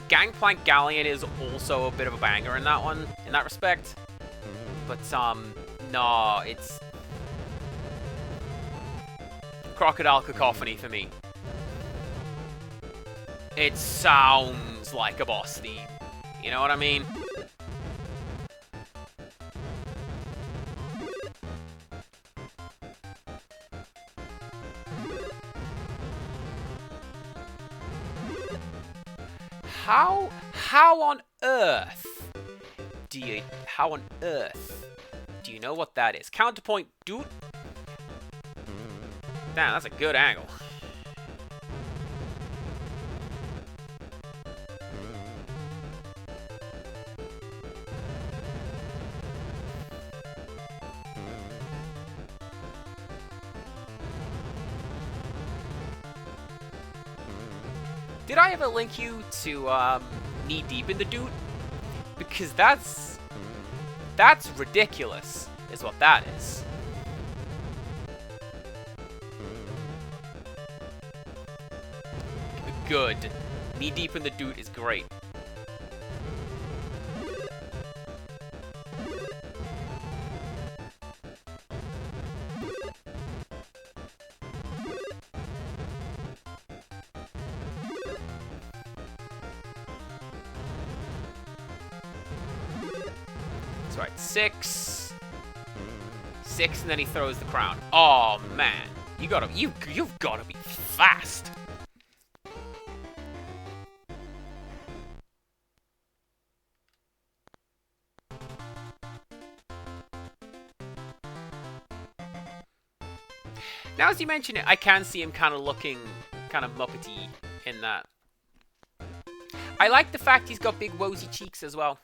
Gangplank Galleon is also a bit of a banger in that one, in that respect. But, no, it's Crocodile Cacophony for me. It sounds like a boss theme. You know what I mean? How on earth do you know what that is? Counterpoint, dude. Damn, that's a good angle. Did I ever link you to Knee Deep in the Dude? Because that's ridiculous, is what that is. Good. Knee Deep in the Dude is great. That's right, 6, and then he throws the crown. Oh man, you've gotta be fast. Now, as you mention it, I can see him kind of looking kind of Muppety in that. I like the fact he's got big rosy cheeks as well.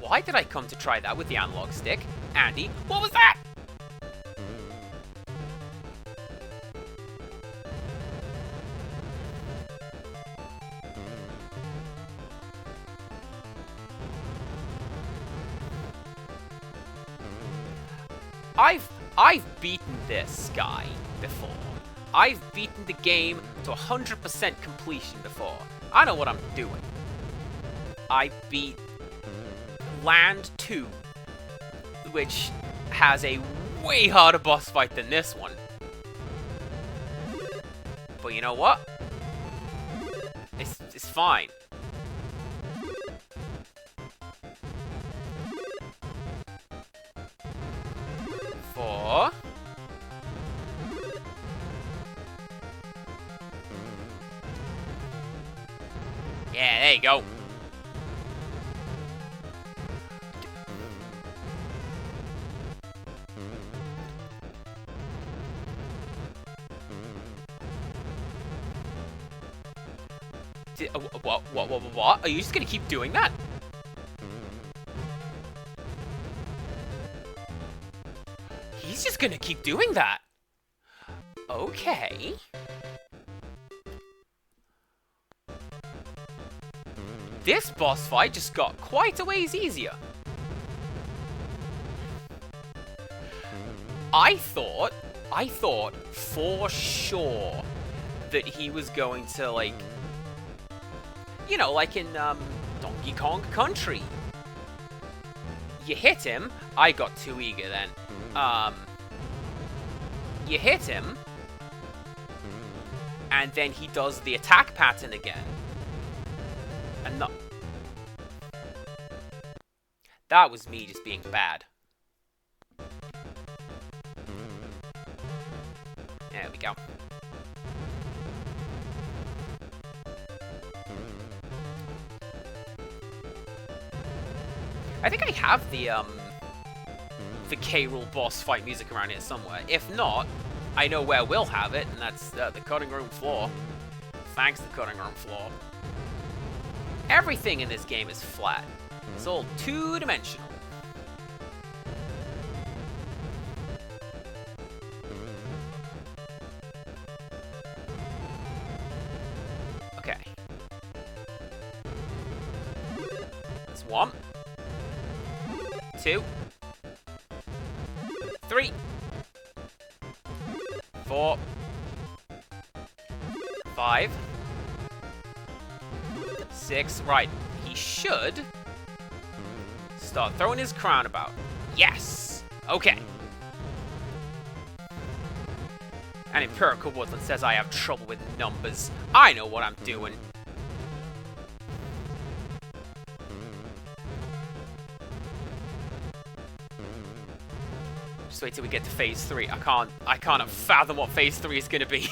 Why did I come to try that with the analog stick? Andy, what was that? I've beaten this guy before. I've beaten the game to 100% completion before. I know what I'm doing. I beat Land 2, which has a way harder boss fight than this one. But you know what? It's fine. Four. Yeah, there you go. What? Are you just gonna keep doing that? He's just gonna keep doing that. Okay. This boss fight just got quite a ways easier. I thought for sure that he was going to, like, you know, like in Donkey Kong Country. You hit him. I got too eager then. You hit him, and then he does the attack pattern again. And that was me just being bad. There we go. I think I have the K-Rool boss fight music around here somewhere. If not, I know where we'll have it, and that's the cutting room floor. Thanks, the cutting room floor. Everything in this game is flat. It's all two-dimensional. Okay. That's 1, 2, 3, 4, 5, 6. Right, he should start throwing his crown about. Yes! Okay. And Empirical Woodland says I have trouble with numbers. I know what I'm doing. Just wait till we get to phase 3. I can't fathom what phase 3 is gonna be.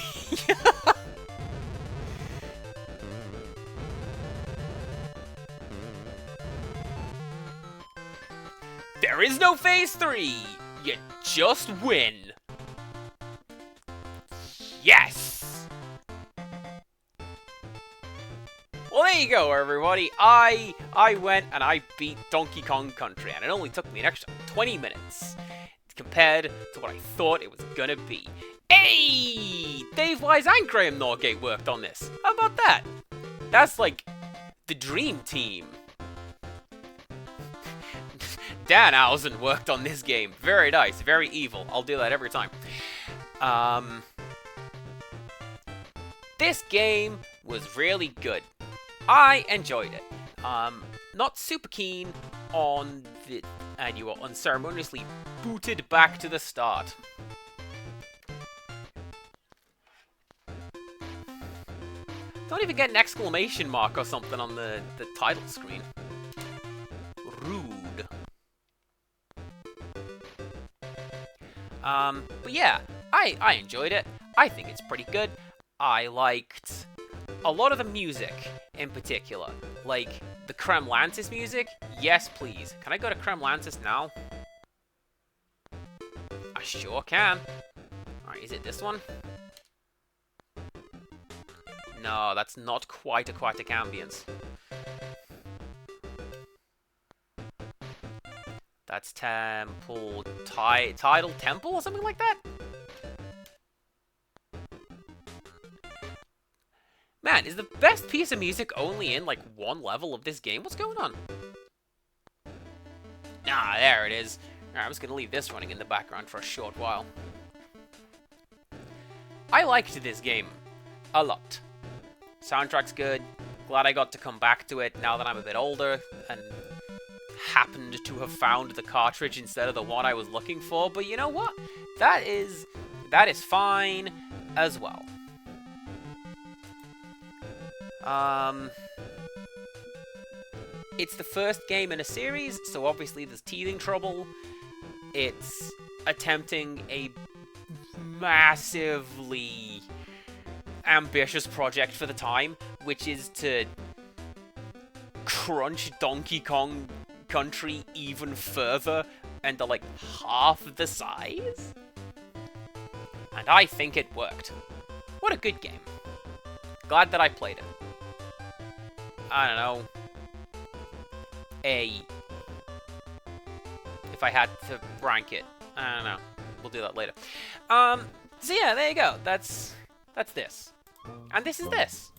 There is no phase 3! You just win! Yes! Well, there you go, everybody. I went and I beat Donkey Kong Country, and it only took me an extra 20 minutes. compared to what I thought it was gonna be. Hey! Dave Wise and Graham Norgate worked on this. How about that? That's like the dream team. Dan Owsen worked on this game. Very nice, very evil. I'll do that every time. This game was really good. I enjoyed it. Not super keen on the... And you are unceremoniously booted back to the start. Don't even get an exclamation mark or something on the title screen. Rude. But yeah, I enjoyed it. I think it's pretty good. I liked a lot of the music in particular. Like, the Kremlantis music? Yes, please. Can I go to Kremlantis now? I sure can. Alright, is it this one? No, that's not quite aquatic ambience. That's Temple... Tidal Temple or something like that? Man, is the best piece of music only in, like, one level of this game? What's going on? Ah, there it is. Alright, I'm just gonna leave this running in the background for a short while. I liked this game a lot. Soundtrack's good. Glad I got to come back to it now that I'm a bit older and happened to have found the cartridge instead of the one I was looking for. But you know what? That is fine as well. It's the first game in a series, so obviously there's teething trouble. It's attempting a massively ambitious project for the time, which is to crunch Donkey Kong Country even further and to like half the size. And I think it worked. What a good game. Glad that I played it. I don't know. If I had to rank it. I don't know. We'll do that later. So yeah, there you go. That's this. And this is this.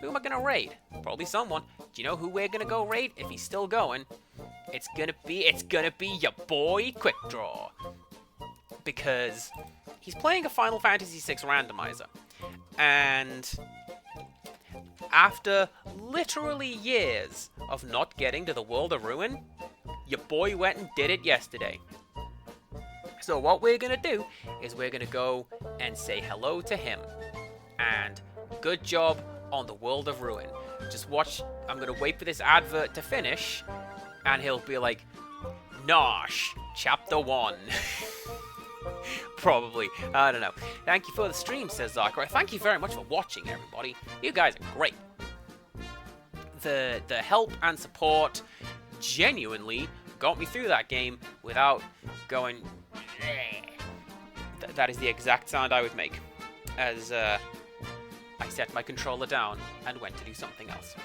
Who am I gonna raid? Probably someone. Do you know who we're gonna go raid? If he's still going, it's gonna be your boy Quick Draw. Because he's playing a Final Fantasy VI randomizer. And after literally years of not getting to the World of Ruin, your boy went and did it yesterday. So what we're gonna do is we're gonna go and say hello to him. And good job on the World of Ruin. Just watch, I'm gonna wait for this advert to finish, and he'll be like, Nosh, Chapter 1. Probably. I don't know. Thank you for the stream, says Zachary. Thank you very much for watching, everybody. You guys are great. The help and support genuinely got me through that game without going... That is the exact sound I would make as I set my controller down and went to do something else.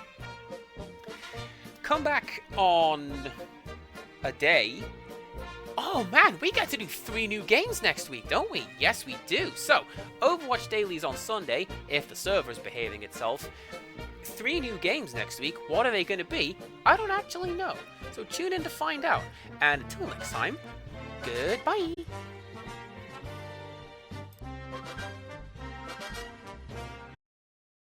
Come back on a day... Oh man, we get to do 3 new games next week, don't we? Yes, we do. So, Overwatch Dailies on Sunday, if the server's behaving itself. 3 new games next week. What are they going to be? I don't actually know. So tune in to find out. And until next time, goodbye.